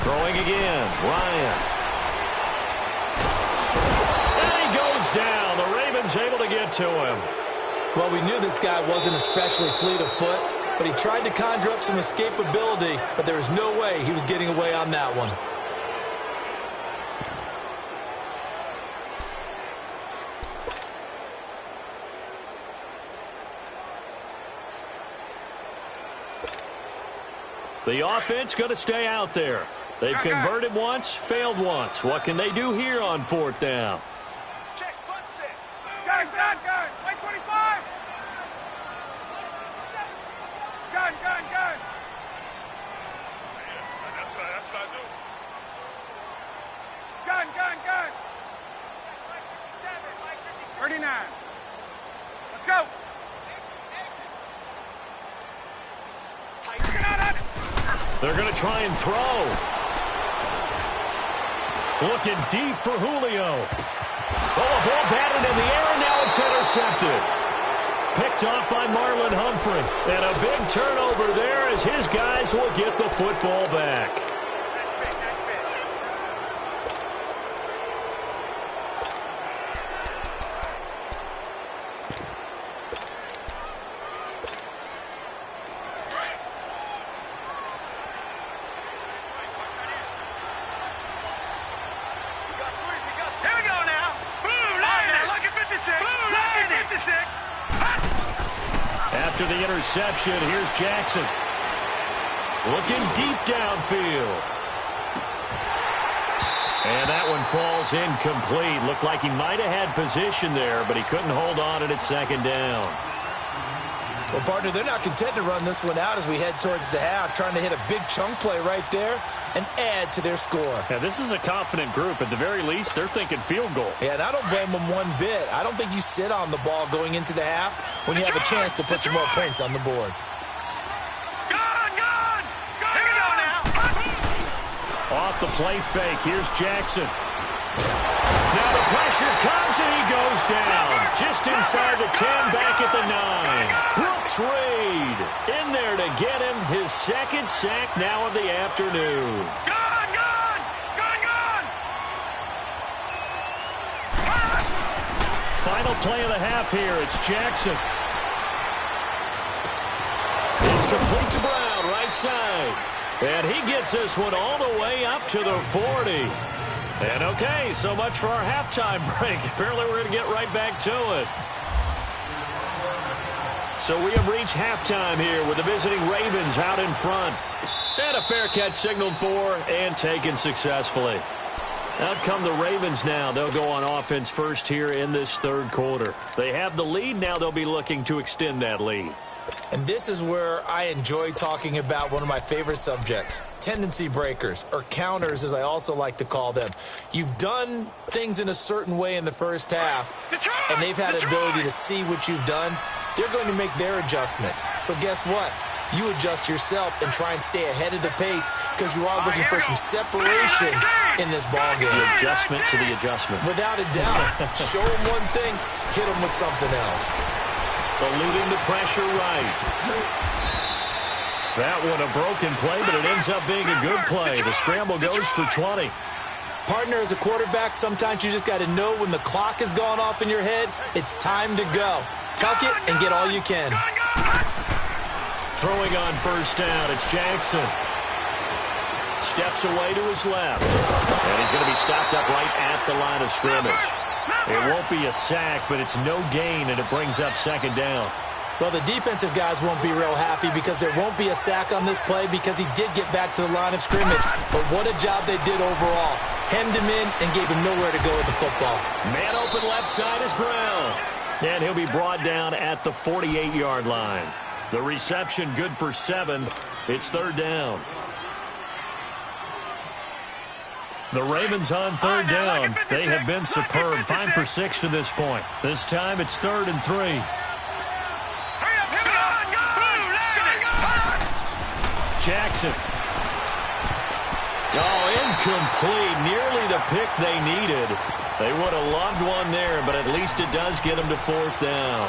Throwing again, Ryan. And he goes down. The Ravens able to get to him. Well, we knew this guy wasn't especially fleet of foot, but he tried to conjure up some escapability, but there was no way he was getting away on that one. The offense going to stay out there. They've converted once, failed once. What can they do here on 4th down? Check, butt set. Guys, not gun. White 25. Gun. That's what I do. Gun. 39. Let's go. They're going to try and throw. Looking deep for Julio. Oh, a ball batted in the air, and now it's intercepted. Picked off by Marlon Humphrey. And a big turnover there as his guys will get the football back. After the interception, here's Jackson. Looking deep downfield. And that one falls incomplete. Looked like he might have had position there, but he couldn't hold on at 2nd down. Well, partner, they're not content to run this one out as we head towards the half, trying to hit a big chunk play right there and add to their score. Yeah, this is a confident group. At the very least, they're thinking field goal. Yeah, and I don't blame them one bit. I don't think you sit on the ball going into the half when you have a chance to put some more points on the board. Off the play fake, here's Jackson. Now the pressure comes and he goes down. Just inside the 10, back at the 9. Brooks Reed in there to get him his 2nd sack now of the afternoon. Final play of the half here, it's Jackson. It's complete to Brown, right side. And he gets this one all the way up to the 40. And okay, so much for our halftime break. Apparently we're going to get right back to it. So we have reached halftime here with the visiting Ravens out in front. And a fair catch signaled for and taken successfully. Out come the Ravens now. They'll go on offense first here in this 3rd quarter. They have the lead. Now they'll be looking to extend that lead. And this is where I enjoy talking about one of my favorite subjects, tendency breakers, or counters as I also like to call them. You've done things in a certain way in the first half, and they've had an ability to see what you've done. They're going to make their adjustments. So guess what? You adjust yourself and try and stay ahead of the pace because you are looking for some separation in this ball game. The adjustment to the adjustment. Without a doubt. Show them one thing, hit them with something else. Eluding the pressure right. That one a broken play, but it ends up being a good play. The scramble goes for 20. Partner, as a quarterback, sometimes you just got to know when the clock has gone off in your head, it's time to go. Tuck it and get all you can. Throwing on first down, it's Jackson. Steps away to his left. And he's going to be stopped up right at the line of scrimmage. It won't be a sack, but it's no gain, and it brings up second down. Well, the defensive guys won't be real happy because there won't be a sack on this play because he did get back to the line of scrimmage. But what a job they did overall. Hemmed him in and gave him nowhere to go with the football. Man open left side is Brown. And he'll be brought down at the 48-yard line. The reception good for 7. It's third down. The Ravens on third down. They have been superb. 5 for 6 to this point. This time it's 3rd and 3. Jackson. Oh, incomplete. Nearly the pick they needed. They would have loved one there, but at least it does get them to 4th down.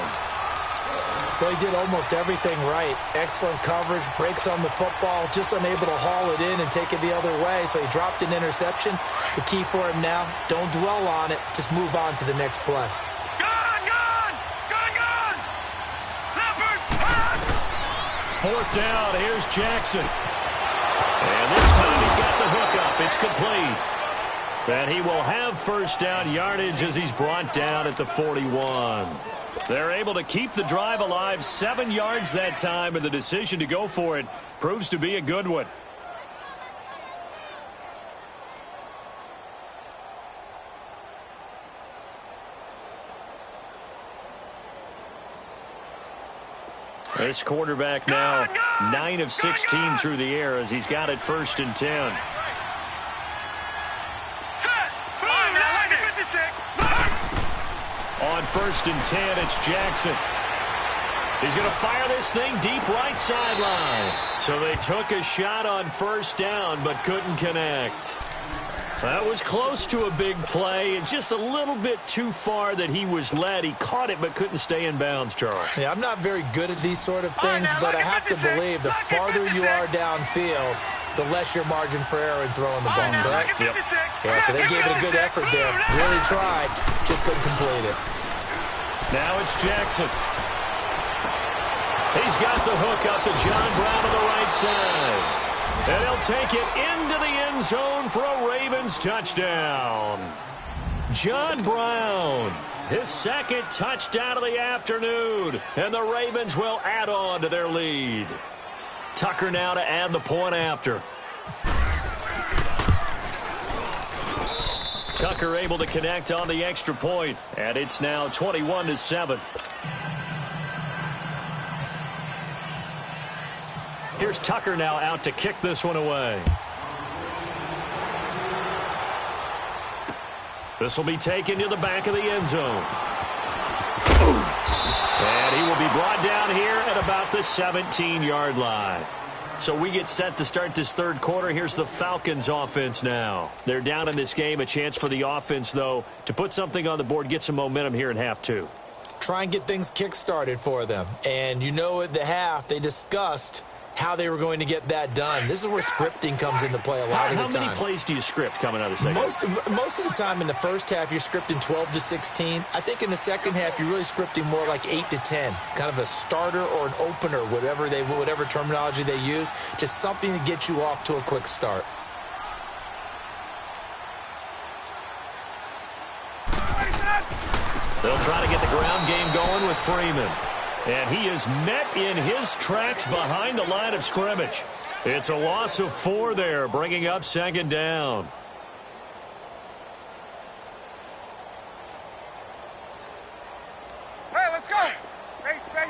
Well, he did almost everything right. Excellent coverage, breaks on the football, just unable to haul it in and take it the other way, so he dropped an interception. The key for him now, don't dwell on it, just move on to the next play. Fourth down, here's Jackson. And this time he's got the hook up. It's complete. And he will have first down yardage as he's brought down at the 41. They're able to keep the drive alive, 7 yards that time, and the decision to go for it proves to be a good one. This quarterback now 9 of 16 through the air as he's got it 1st and 10. On 1st and 10, it's Jackson. He's going to fire this thing deep right sideline. So they took a shot on first down but couldn't connect. That was close to a big play and just a little bit too far that he was led. He caught it but couldn't stay in bounds, Charles. Yeah, I'm not very good at these sort of things, but I have to believe the farther you are downfield, the less your margin for error in throwing the ball, correct? Yep. Yeah, so they gave it a good effort there. Really tried, just couldn't complete it. Now it's Jackson. He's got the hook up to John Brown on the right side. And he'll take it into the end zone for a Ravens touchdown. John Brown, his 2nd touchdown of the afternoon. And the Ravens will add on to their lead. Tucker now to add the point after. Tucker able to connect on the extra point, and it's now 21-7. Here's Tucker now out to kick this one away. This will be taken to the back of the end zone. And he will be brought down here at about the 17-yard line. So we get set to start this third quarter. Here's the Falcons offense now. They're down in this game. A chance for the offense, though, to put something on the board, get some momentum here in half 2. Try and get things kick-started for them. And you know at the half, they discussed how they were going to get that done. This is where scripting comes into play a lot of the time. How many plays do you script coming out of the second? Most of the time in the first half, you're scripting 12 to 16. I think in the second half, you're really scripting more like 8 to 10. Kind of a starter or an opener, whatever terminology they use. Just something to get you off to a quick start. They'll try to get the ground game going with Freeman. And he is met in his tracks behind the line of scrimmage. It's a loss of 4 there, bringing up second down. Hey, let's go. Space.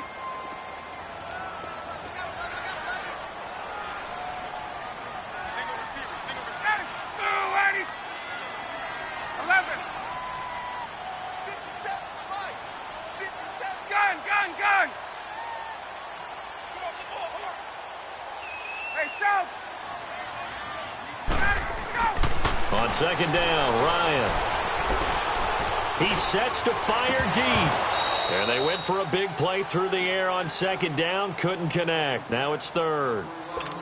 On second down, Ryan. He sets to fire deep. And they went for a big play through the air on second down. Couldn't connect. Now it's third.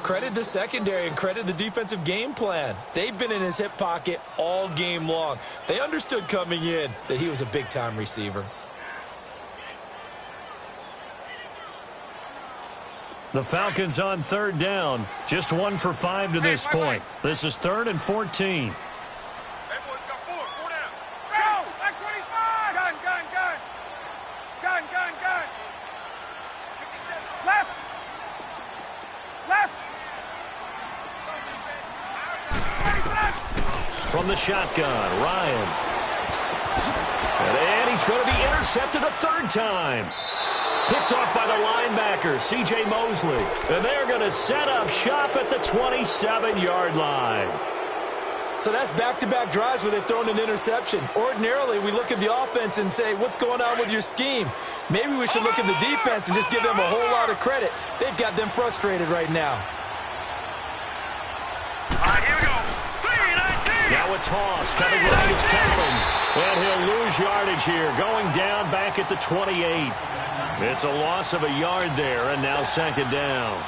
Credit the secondary and credit the defensive game plan. They've been in his hip pocket all game long. They understood coming in that he was a big-time receiver. The Falcons on third down. Just 1 for 5 to this point. This is 3rd and 14. From the shotgun, Ryan. And he's going to be intercepted a third time. Picked off by the linebacker, C.J. Mosley. And they're going to set up shop at the 27-yard line. So that's back-to-back drives where they've thrown an interception. Ordinarily, we look at the offense and say, what's going on with your scheme? Maybe we should look at the defense and just give them a whole lot of credit. They've got them frustrated right now. Here we go. Now a toss coming right is Collins. And he'll lose yardage here, going down back at the 28. It's a loss of a yard there, and now second down.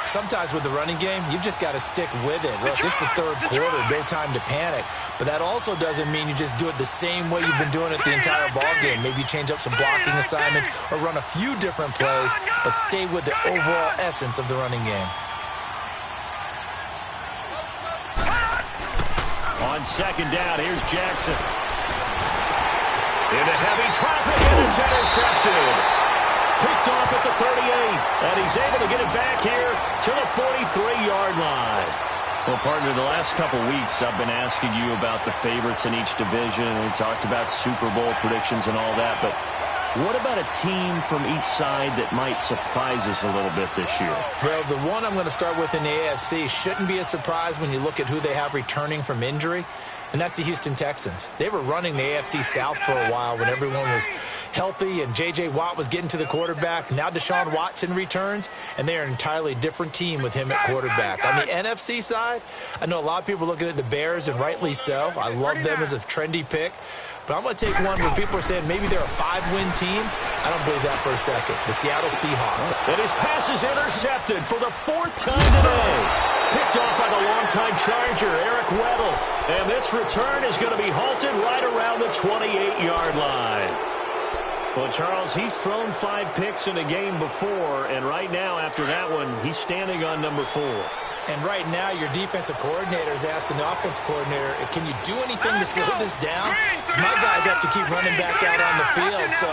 Sometimes with the running game, you've just got to stick with it. Look, it's the third quarter, no time to panic. But that also doesn't mean you just do it the same way you've been doing it the entire ball game. Maybe change up some blocking assignments or run a few different plays, but stay with the overall essence of the running game. On second down, here's Jackson. Into heavy traffic, and it's intercepted. Picked off at the 38, and he's able to get it back here to the 43-yard line. Well, partner, the last couple weeks I've been asking you about the favorites in each division. We talked about Super Bowl predictions and all that, but what about a team from each side that might surprise us a little bit this year? Well, the one I'm going to start with in the AFC shouldn't be a surprise when you look at who they have returning from injury, and that's the Houston Texans. They were running the AFC South for a while when everyone was healthy and J.J. Watt was getting to the quarterback. Now Deshaun Watson returns, and they are an entirely different team with him at quarterback. On the NFC side, I know a lot of people are looking at the Bears, and rightly so. I love them as a trendy pick. But I'm going to take one where people are saying maybe they're a 5-win team. I don't believe that for a second. The Seattle Seahawks. And his pass is intercepted for the 4th time today. Picked off by the longtime Charger, Eric Weddle. And this return is going to be halted right around the 28-yard line. Well, Charles, he's thrown 5 picks in a game before, and right now, after that one, he's standing on number 4. And right now, your defensive coordinator is asking the offensive coordinator, can you do anything to slow this down? Because my guys have to keep running back out on the field. So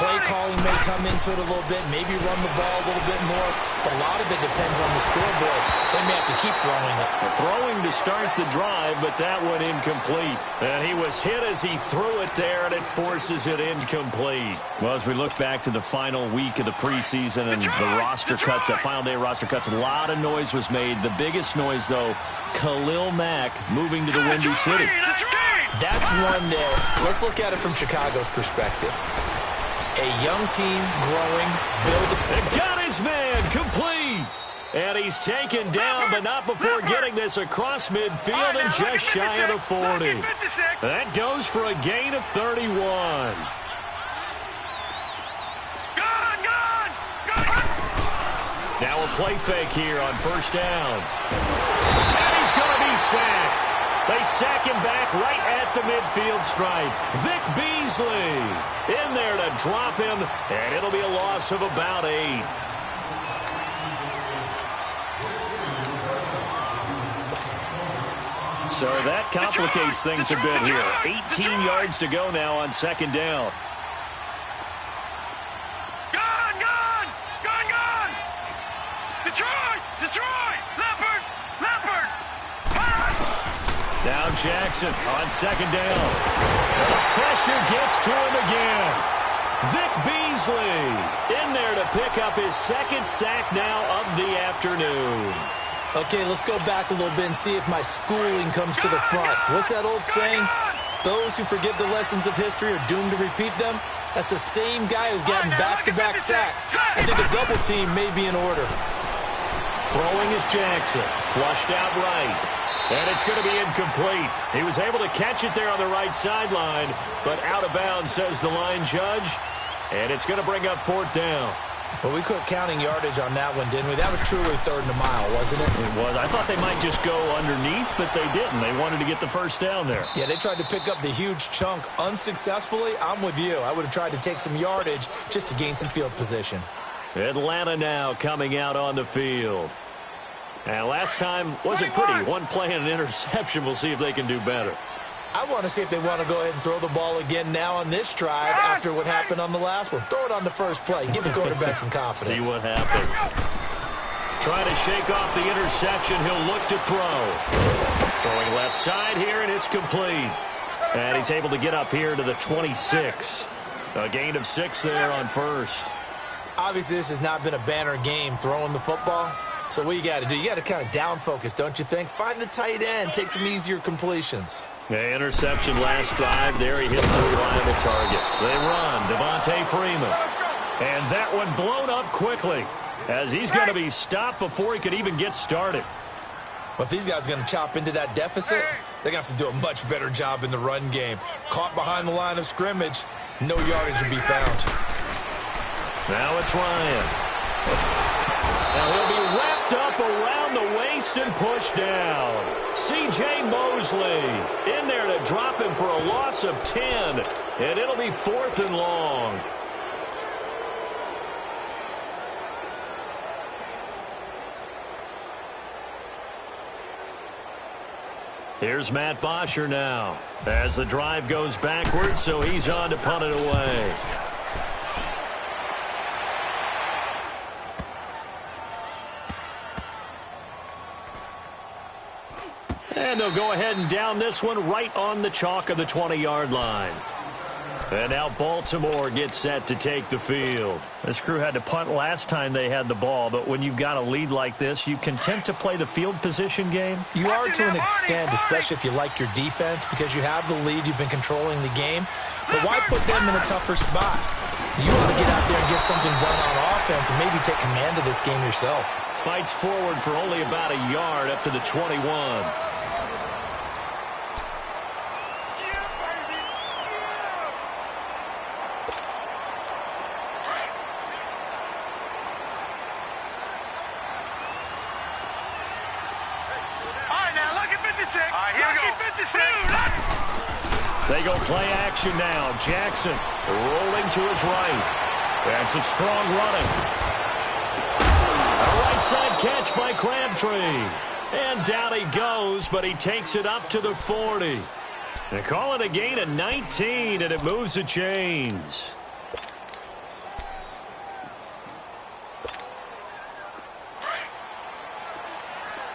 play calling may come into it a little bit, maybe run the ball a little bit more. But a lot of it depends on the scoreboard. They may have to keep throwing it. Throwing to start the drive, but that one incomplete. And he was hit as he threw it there, and it forces it incomplete. Well, as we look back to the final week of the preseason and the roster cuts, that final day roster cuts, a lot of noise was made. The biggest noise, though, Khalil Mack moving to the Windy City. That's one that, let's look at it from Chicago's perspective. A young team growing, building. And got his man complete. And he's taken down, but not before getting this across midfield and just shy of the 40. That goes for a gain of 31. Now a play fake here on first down. And he's going to be sacked. They sack him back right at the midfield stripe. Vic Beasley in there to drop him, and it'll be a loss of about 8. So that complicates things a bit here. 18 yards to go now on second down. Now Jackson on second down. The pressure gets to him again. Vic Beasley in there to pick up his 2nd sack now of the afternoon. Okay, let's go back a little bit and see if my schooling comes to the front. What's that old saying? Those who forget the lessons of history are doomed to repeat them. That's the same guy who's gotten back-to-back sacks. I think a double team may be in order. Throwing is Jackson. Flushed out right. And it's going to be incomplete. He was able to catch it there on the right sideline, but out of bounds, says the line judge. And it's going to bring up 4th down. Well, we quit counting yardage on that one, didn't we? That was truly 3rd and a mile, wasn't it? It was. I thought they might just go underneath, but they didn't. They wanted to get the first down there. Yeah, they tried to pick up the huge chunk unsuccessfully. I'm with you. I would have tried to take some yardage just to gain some field position. Atlanta now coming out on the field. And last time wasn't pretty. One play and an interception. We'll see if they can do better. I want to see if they want to go ahead and throw the ball again now on this drive after what happened on the last one. Throw it on the first play. Give the quarterback some confidence. See what happens. Trying to shake off the interception. He'll look to throw. Throwing left side here, and it's complete. And he's able to get up here to the 26. A gain of 6 there on first. Obviously, this has not been a banner game throwing the football. So what you got to do, you got to kind of down focus, don't you think? Find the tight end, take some easier completions. Yeah, interception last drive. There he hits the reliable target. They run, Devontae Freeman. And that one blown up quickly as he's going to be stopped before he could even get started. But these guys are going to chop into that deficit. They're going to have to do a much better job in the run game. Caught behind the line of scrimmage, no yardage will be found. Now it's Ryan. Now he'll be wrapped up around the waist and pushed down. C.J. Mosley in there to drop him for a loss of 10. And it'll be 4th and long. Here's Matt Bosher now as the drive goes backwards, so he's on to punt it away. And they'll go ahead and down this one right on the chalk of the 20-yard line. And now Baltimore gets set to take the field. This crew had to punt last time they had the ball, but when you've got a lead like this, you content to play the field position game? You are to an extent, especially if you like your defense, because you have the lead, you've been controlling the game. But why put them in a tougher spot? You want to get out there and get something done on offense and maybe take command of this game yourself. Fights forward for only about a yard up to the 21. They go play action now. Jackson rolling to his right. And some strong running. A right side catch by Crabtree. And down he goes, but he takes it up to the 40. They call it a gain of 19, and it moves the chains.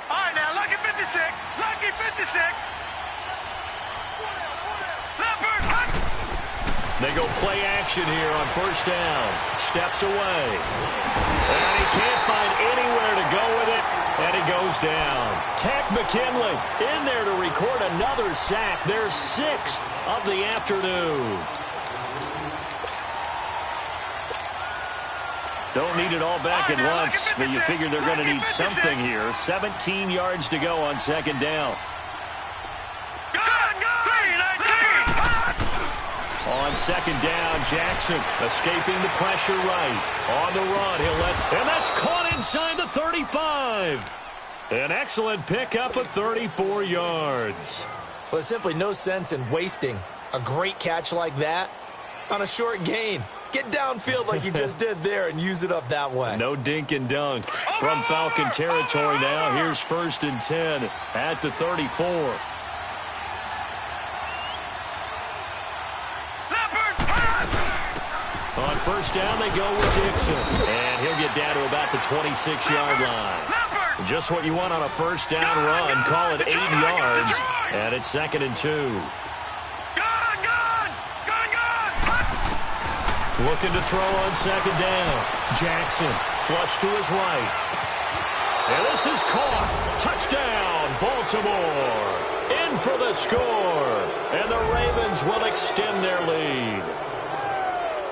All right, now, lucky 56. Lucky 56. They go play action here on first down. Steps away. And he can't find anywhere to go with it. And he goes down. Tack McKinley in there to record another sack. Their 6th of the afternoon. Don't need it all back at once, but you figure they're going to need something here. 17 yards to go on second down. On second down, Jackson escaping the pressure right. On the run, he'll and that's caught inside the 35. An excellent pickup of 34 yards. Well, there's simply no sense in wasting a great catch like that on a short gain. Get downfield like you just did there and use it up that way. No dink and dunk. From Falcon territory now, here's 1st and 10 at the 34. On first down, they go with Dixon. And he'll get down to about the 26-yard line. Just what you want on a first down run. Call it 8 yards. And it's 2nd and 2. Looking to throw on second down. Jackson, flush to his right. And this is caught. Touchdown, Baltimore. In for the score. And the Ravens will extend their lead.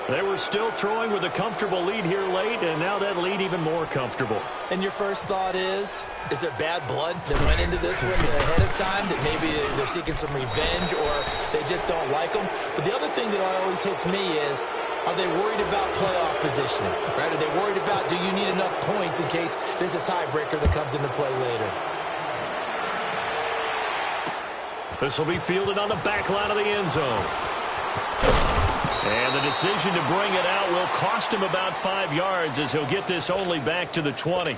They were still throwing with a comfortable lead here late, and now that lead even more comfortable. And your first thought is there bad blood that went into this one ahead of time, that maybe they're seeking some revenge or they just don't like them? But the other thing that always hits me is, are they worried about playoff positioning? Right? Are they worried about, do you need enough points in case there's a tiebreaker that comes into play later? This will be fielded on the back line of the end zone. And the decision to bring it out will cost him about 5 yards as he'll get this only back to the 20.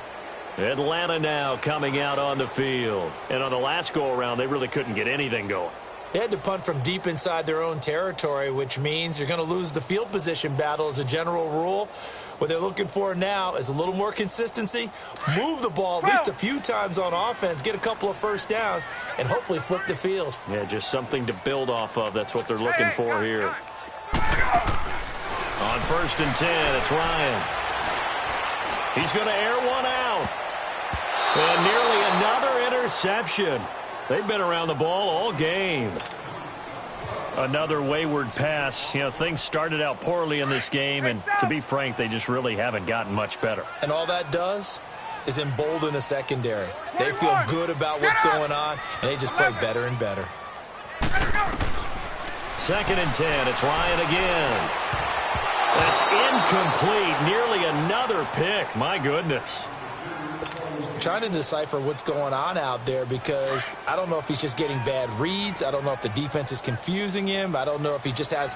Atlanta now coming out on the field. And on the last go-around, they really couldn't get anything going. They had to punt from deep inside their own territory, which means you're going to lose the field position battle as a general rule. What they're looking for now is a little more consistency, move the ball at least a few times on offense, get a couple of first downs, and hopefully flip the field. Yeah, just something to build off of. That's what they're looking for here. On 1st and 10, it's Ryan. He's going to air one out. And nearly another interception. They've been around the ball all game. Another wayward pass. You know, things started out poorly in this game, and to be frank, they just really haven't gotten much better. And all that does is embolden a secondary. They feel good about what's going on, and they just play better and better. 2nd and 10, it's Ryan again. That's incomplete. Nearly another pick. My goodness. I'm trying to decipher what's going on out there because I don't know if he's just getting bad reads. I don't know if the defense is confusing him. I don't know if he just has,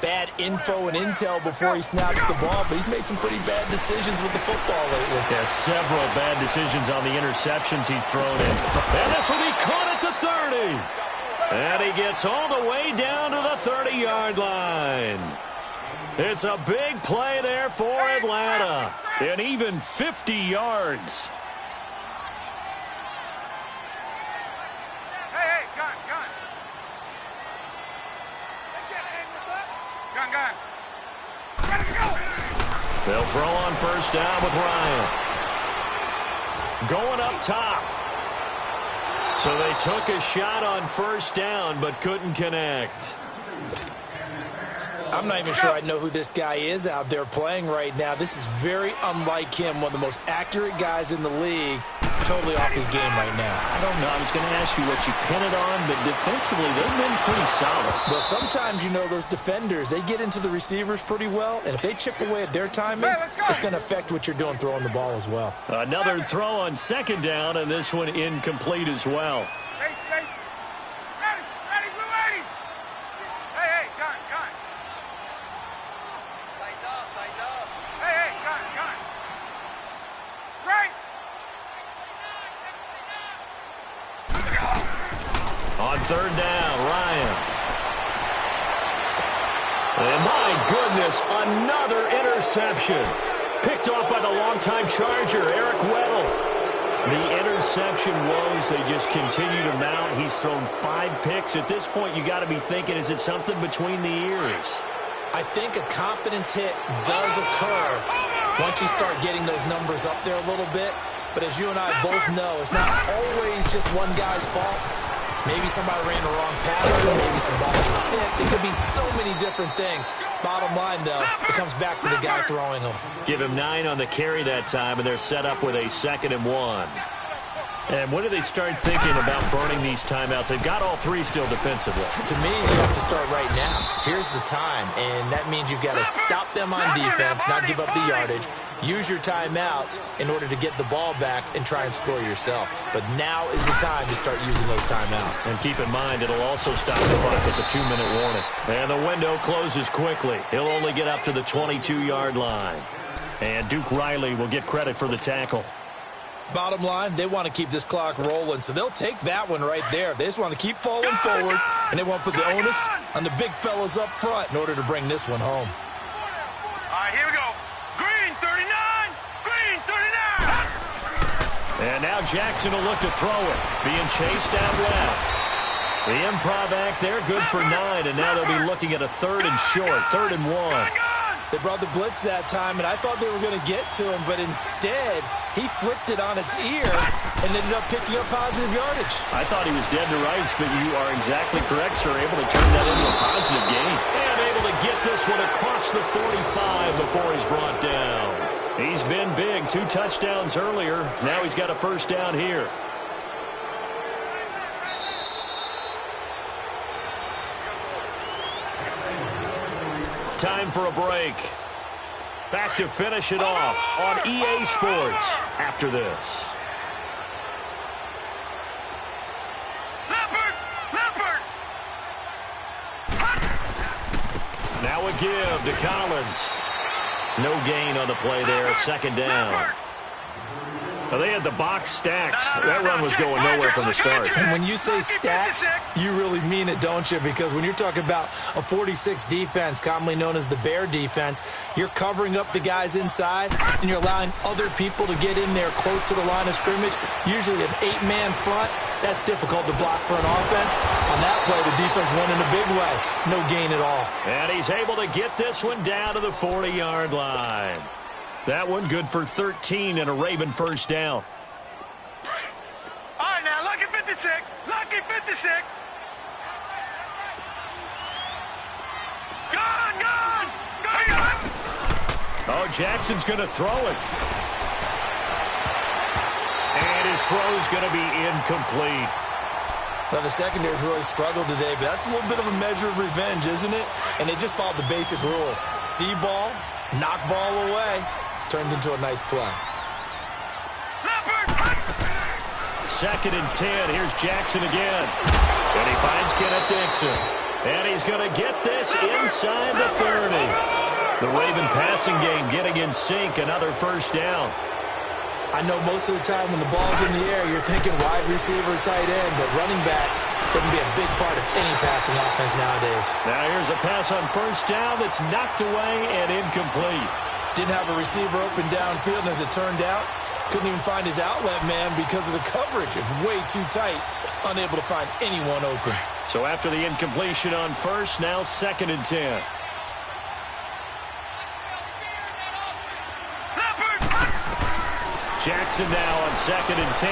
bad info and intel before he snaps the ball. But he's made some pretty bad decisions with the football lately. Yeah, several bad decisions on the interceptions he's thrown in. And this will be caught at the 30. And he gets all the way down to the 30-yard line. It's a big play there for Atlanta. And even 50 yards. Hey, gun. Gun. Ready to go. They'll throw on 1st down with Ryan. Going up top. So they took a shot on 1st down, but couldn't connect. I'm not even sure I know who this guy is out there playing right now. This is very unlike him, one of the most accurate guys in the league. Totally off his game right now. I don't know. I was going to ask you what you pin it on, but defensively, they've been pretty solid. Well, sometimes, those defenders, they get into the receivers pretty well, and if they chip away at their timing, it's going to affect what you're doing throwing the ball as well. Another throw on 2nd down, and this one incomplete as well. Ready, blue 80. Hey, gun. Lighten up. Hey, gun. Right. On 3rd down, Ryan. And my goodness, another interception. Picked off by the longtime Charger, Eric Weddle. The interception woes, they just continue to mount. He's thrown 5 picks. At this point, you got to be thinking, is it something between the ears? I think a confidence hit does occur once you start getting those numbers up there a little bit. But as you and I both know, it's not always just one guy's fault. Maybe somebody ran the wrong pattern. Maybe somebody tipped. It could be so many different things. Bottom line, though, it comes back to the guy throwing them. Give him 9 on the carry that time, and they're set up with a 2nd and 1. And when do they start thinking about burning these timeouts? They've got all 3 still defensively. To me, you have to start right now. Here's the time, and that means you've got to stop them on defense, not give up the yardage, use your timeouts in order to get the ball back and try and score yourself. But now is the time to start using those timeouts. And keep in mind, it'll also stop the clock at the 2-minute warning. And the window closes quickly. He'll only get up to the 22-yard line. And Duke Riley will get credit for the tackle. Bottom line, they want to keep this clock rolling, so they'll take that one right there. They just want to keep falling forward, and they want to put the onus on the big fellas up front in order to bring this one home. All right, here we go. Green 39. And now Jackson will look to throw it. Being chased out left. The improv act there, good for 9, and now they'll be looking at a 3rd and short, 3rd and 1. They brought the blitz that time, and I thought they were going to get to him, but instead, he flipped it on its ear and ended up picking up positive yardage. I thought he was dead to rights, but you are exactly correct, sir. Able to turn that into a positive gain. And able to get this one across the 45 before he's brought down. He's been big. 2 touchdowns earlier. Now he's got a first down here. Time for a break. Back to finish it off on EA Sports after this. Now a give to Collins. No gain on the play there. Second down. Well, they had the box stacked. That run was going nowhere from the start. And when you say stacked, you really mean it, don't you? Because when you're talking about a 46 defense, commonly known as the Bear defense, you're covering up the guys inside, and you're allowing other people to get in there close to the line of scrimmage, usually an 8-man front. That's difficult to block for an offense. On that play, the defense won in a big way. No gain at all. And he's able to get this one down to the 40-yard line. That one good for 13 and a Raven first down. All right, now, lucky 56. Lucky 56. Gone. Oh, Jackson's going to throw it. And his throw's going to be incomplete. Well, the secondary's really struggled today, but that's a little bit of a measure of revenge, isn't it? And they just followed the basic rules. See ball, knock ball away. Turned into a nice play. Second and 10. Here's Jackson again. And he finds Kenneth Dixon. And he's going to get this inside the 30. The Raven passing game getting in sync. Another first down. I know most of the time when the ball's in the air, you're thinking wide receiver, tight end, but running backs can be a big part of any passing offense nowadays. Now here's a pass on first down that's knocked away and incomplete. Didn't have a receiver open downfield, and as it turned out, couldn't even find his outlet man because of the coverage. It's way too tight, unable to find anyone open. So after the incompletion on first, now second and 10. Jackson now on second and 10.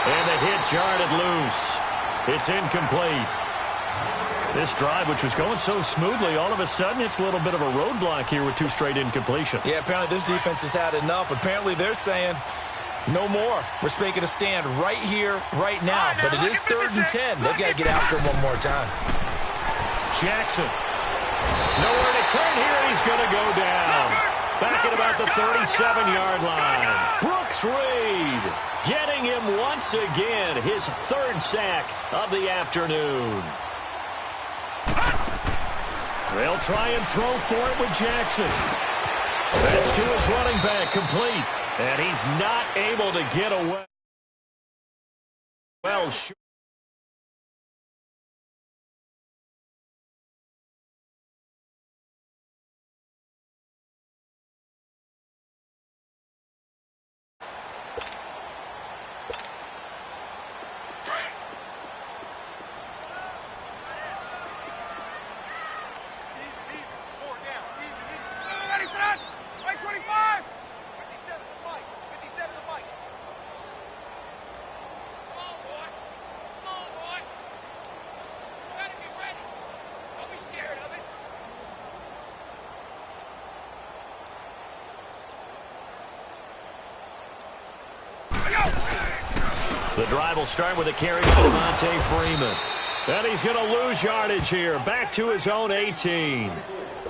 And the hit jarred it loose. It's incomplete. This drive, which was going so smoothly, all of a sudden it's a little bit of a roadblock here with 2 straight incompletions. Yeah, apparently this defense has had enough. Apparently they're saying no more. We're making a stand right here, right now. But it is 3rd and 10. They've got to get after him one more time. Jackson. Nowhere to turn here, and he's going to go down. Back at about the 37-yard line. Brooks Reed getting him once again. His 3rd sack of the afternoon. They'll try and throw for it with Jackson. That's to his running back, complete. And he's not able to get away. Well, sure. The drive will start with a carry by Devontae Freeman. And he's going to lose yardage here. Back to his own 18.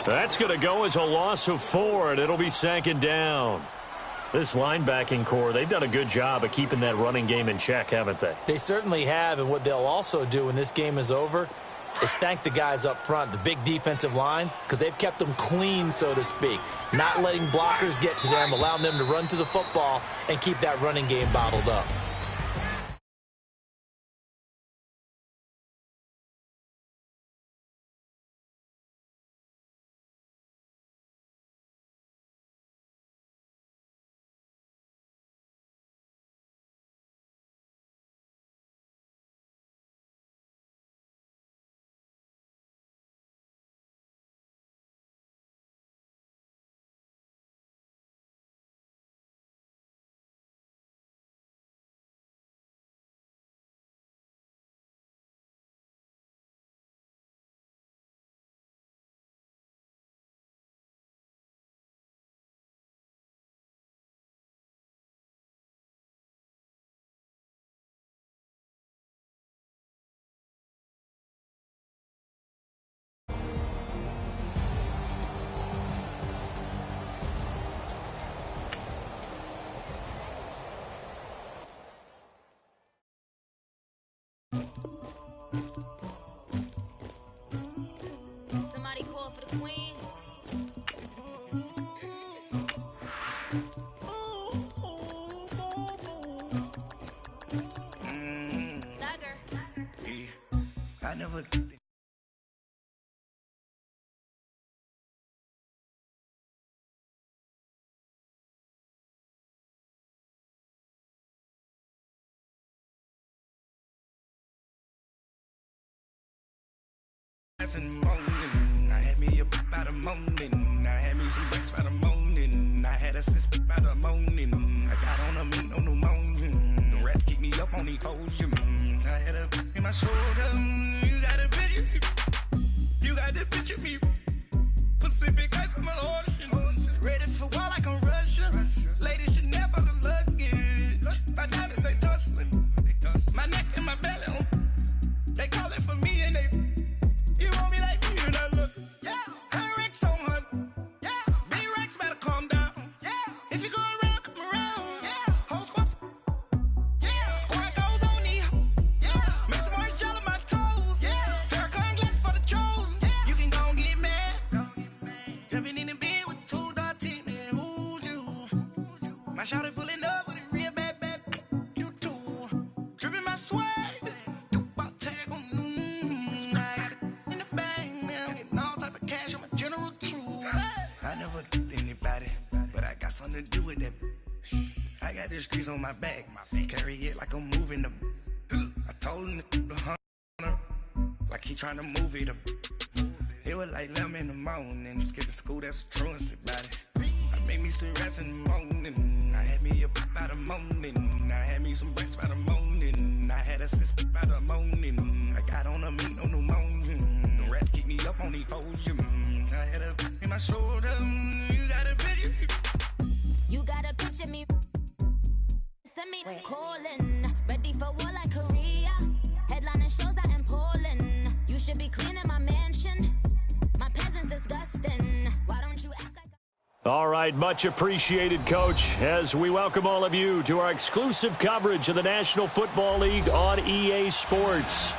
That's going to go as a loss of 4, and it'll be 2nd down. This linebacking core, they've done a good job of keeping that running game in check, haven't they? They certainly have, and what they'll also do when this game is over is thank the guys up front, the big defensive line, because they've kept them clean, so to speak. Not letting blockers get to them, allowing them to run to the football and keep that running game bottled up. Somebody call for the queen. Dagger. I never. In the morning, I had me up by the morning. I had me some breaks by the morning. I had a sis by the morning. I got on a meat on pneumonia. The rats keep me up on the podium. I had a in my shoulder. You got a picture. You got the picture me. Pacific ice on my ocean. Ready for war like I'm Russia. Ladies should never the luggage. My diamonds they tussling. My neck and my belly. They call it for me and they. You want me like me and I look. Yeah. Her Rex on her. Yeah. Big Rex better calm down. Yeah. If you go around, come around. Yeah. Whole squad. Yeah. Squad goes on me. Yeah. Make some orange gel on my toes. Yeah. Farrakhan glass for the chosen. Yeah. You can go and get mad. Jumping in the bed with 2 dark teeth. Man, who's you? My shawty pulling up with a real bad. You too. Dripping my swag. I never get anybody, but I got something to do with that. I got this grease on my back, carry it like I'm moving the. I told him to hunter, like he trying to move it up. It was like 11 in the morning, skipping school, that's a truancy about it. I made me some rest in the morning, I had me up by the morning. I had me some breaks by the morning, I had a sis by the morning. I got on a meat on pneumonia, the rats keep me up on the podium. I had a in my shoulder. You got a picture. You got a picture me. Send me calling. Ready for war like Korea. Headlining shows out in Poland. You should be cleaning my mansion. My peasants disgusting. Why don't you act like All right, much appreciated, Coach, as we welcome all of you to our exclusive coverage of the National Football League on EA Sports.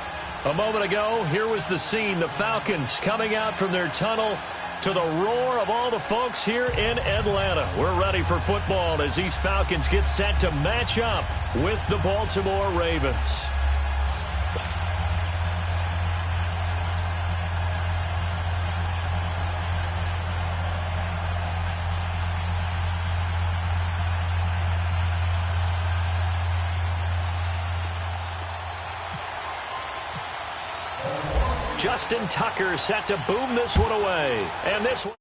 A moment ago, here was the scene. The Falcons coming out from their tunnel to the roar of all the folks here in Atlanta. We're ready for football as these Falcons get set to match up with the Baltimore Ravens. Justin Tucker set to boom this one away. And this one.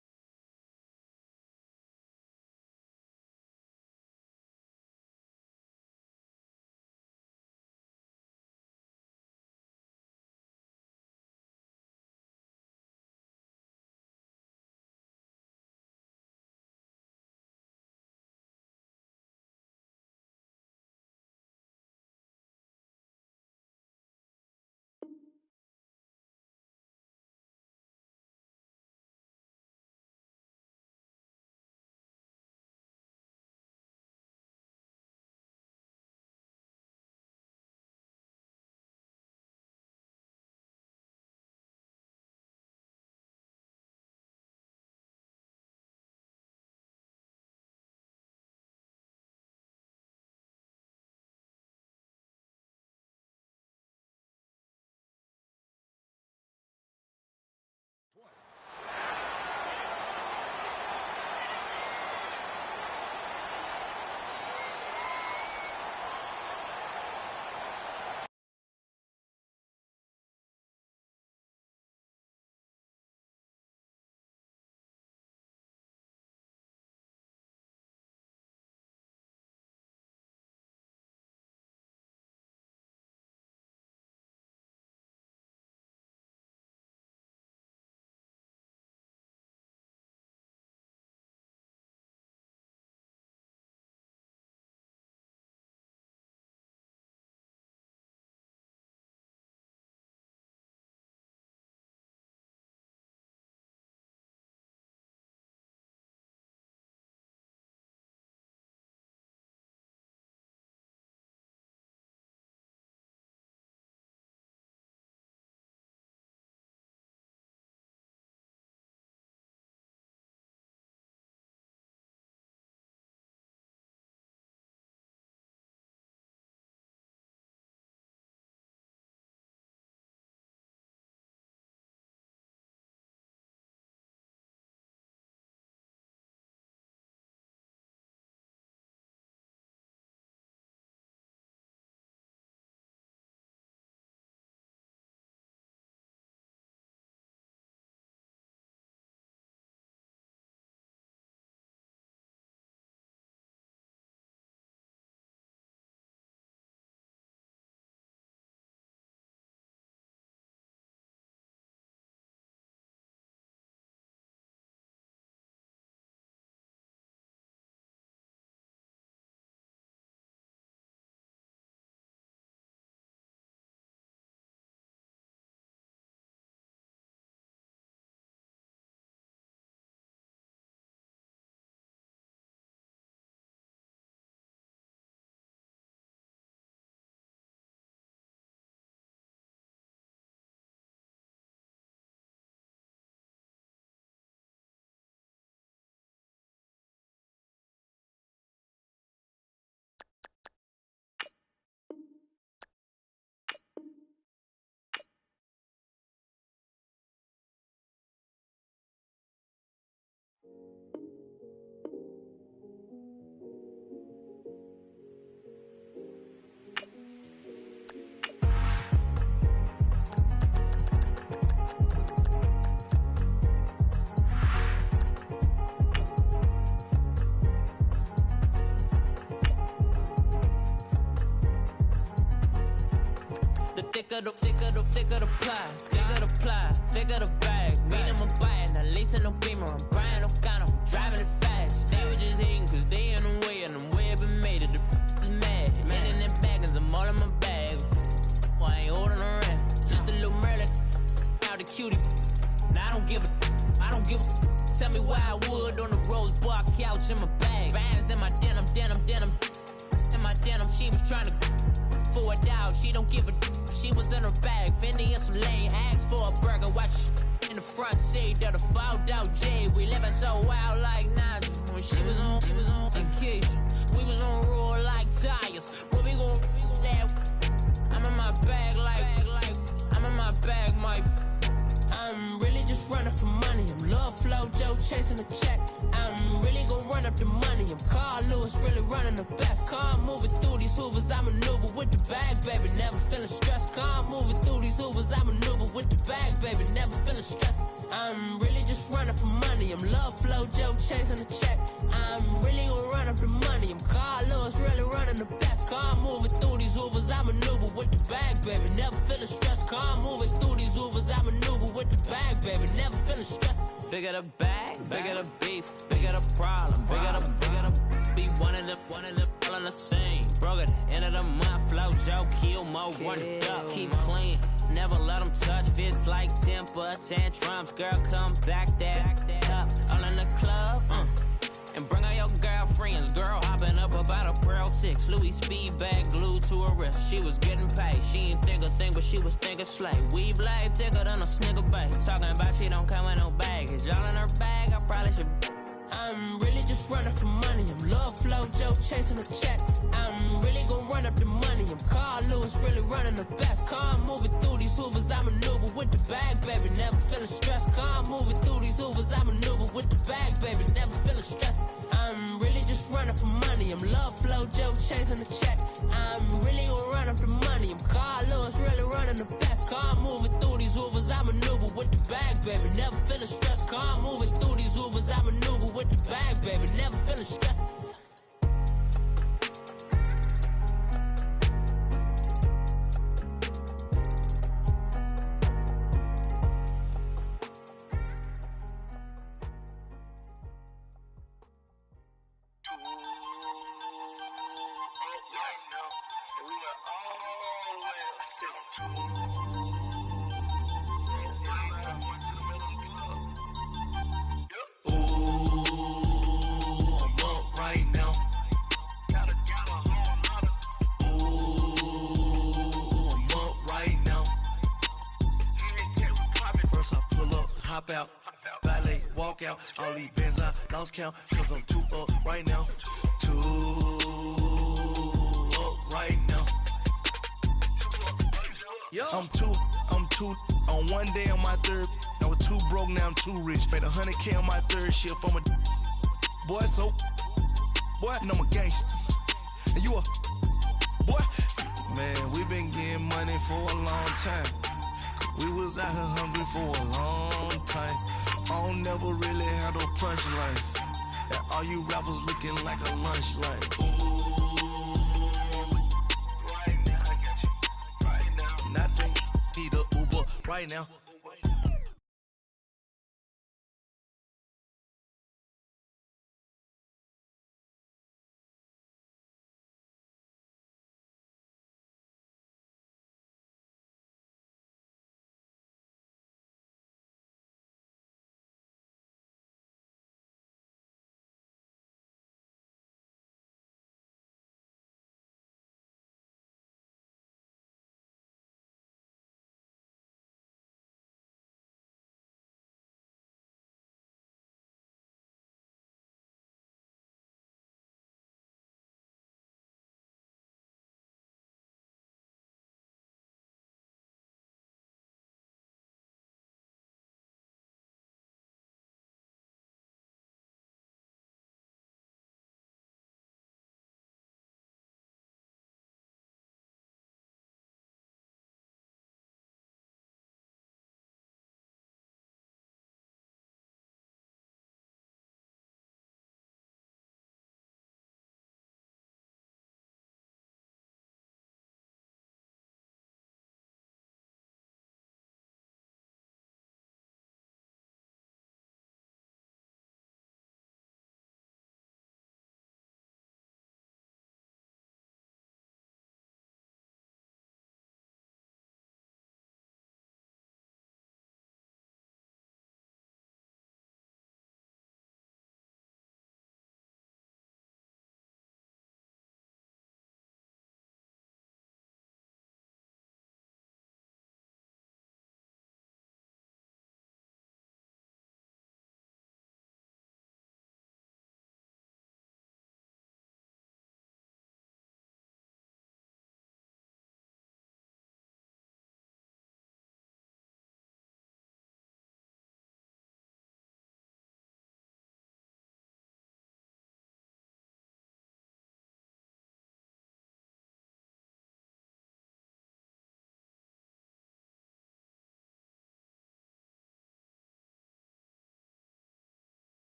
thick of the pie, thick of the bag. Meet them a bite, now leasing no beamer, I'm buying no gun, I'm driving it fast. They were just hating cause they in the way, and the way it been made it, the is mad. Man in them baggins, I'm all in my bag. Well, I ain't holding around, just a little Merlin, out the cutie. Now I don't give a. Tell me why I would on the rose bar couch in my bag. Bands in my denim. In my denim, she was trying to for it out. She don't give a. She was in her bag. Fendi and some lane hags for a burger. Watch in the front seat of the fouled out J. We living so wild like Nas. When she was on vacation. We was on roll like tires. What we gon' that? I'm in my bag like I'm in my bag, my. I'm really just running for money. I'm Love Flow Joe chasing the check. I'm really gonna run up the money. I'm Carl Lewis, really running the best. Calm moving through these Hoovers, I maneuver with the bag, baby. Never feeling stressed. Calm moving through these Hoovers, I maneuver with the bag, baby. Never feeling stressed. I'm really just running for money. I'm Love Flow Joe chasing the check. I'm really gonna run up the money. I'm Carl Lewis, really running the best. Calm moving through these Hoovers, I maneuver with the bag, baby. Never feeling stressed. Calm moving through these Hoovers, I maneuver with the bag, baby. Never feeling stressed. Bigger the bag, bigger the beef, bigger the problem, bigger the be one of the all in the same. Broke at the end of the month, Flow Joe, kill mo, run it up, keep clean. Never let them touch, fits like temper tantrums. Girl, come back that up, all in the club, and bring all your girlfriends. Girl hopping up about a Pearl 6 Louis speed bag glued to her wrist. She was getting paid, she ain't think a thing, but she was thinking slay. We blade thicker than a snigger bag. Talking about she don't come with no baggage. Y'all in her bag, I probably should. I'm really just running for money. I'm Love Flow Joe chasing the check. I'm really gonna run up the money. I'm Carl Lewis, really running the best. Calm moving through these Hoovers, I maneuver with the bag, baby. Never feeling stressed. Calm moving through these Hoovers, I maneuver with the bag, baby. Never feeling stressed. I'm really just running for money. I'm Love Flow Joe chasing the check. I'm really gonna run up the money. I'm Carl Lewis, really running the best. Calm moving through these Hoovers, I maneuver with the bag, baby. Never feeling stressed. Calm moving through these Hoovers, I maneuver with the bag, baby. Never feeling stressed. Out, valet, walk out, all these bands I lost count, cause I'm too up right now, too up right now. I'm too, on one day on my third, I was too broke, now I'm too rich, made 100K on my third shift, I'm a boy, so, boy, and I'm a gangster, and you a, boy, man, we been getting money for a long time. We was out here hungry for a long time. I don't never really had no punchlines. And all you rappers looking like a lunch line. Right now, I got you. Right now. Nothing, need a Uber right now.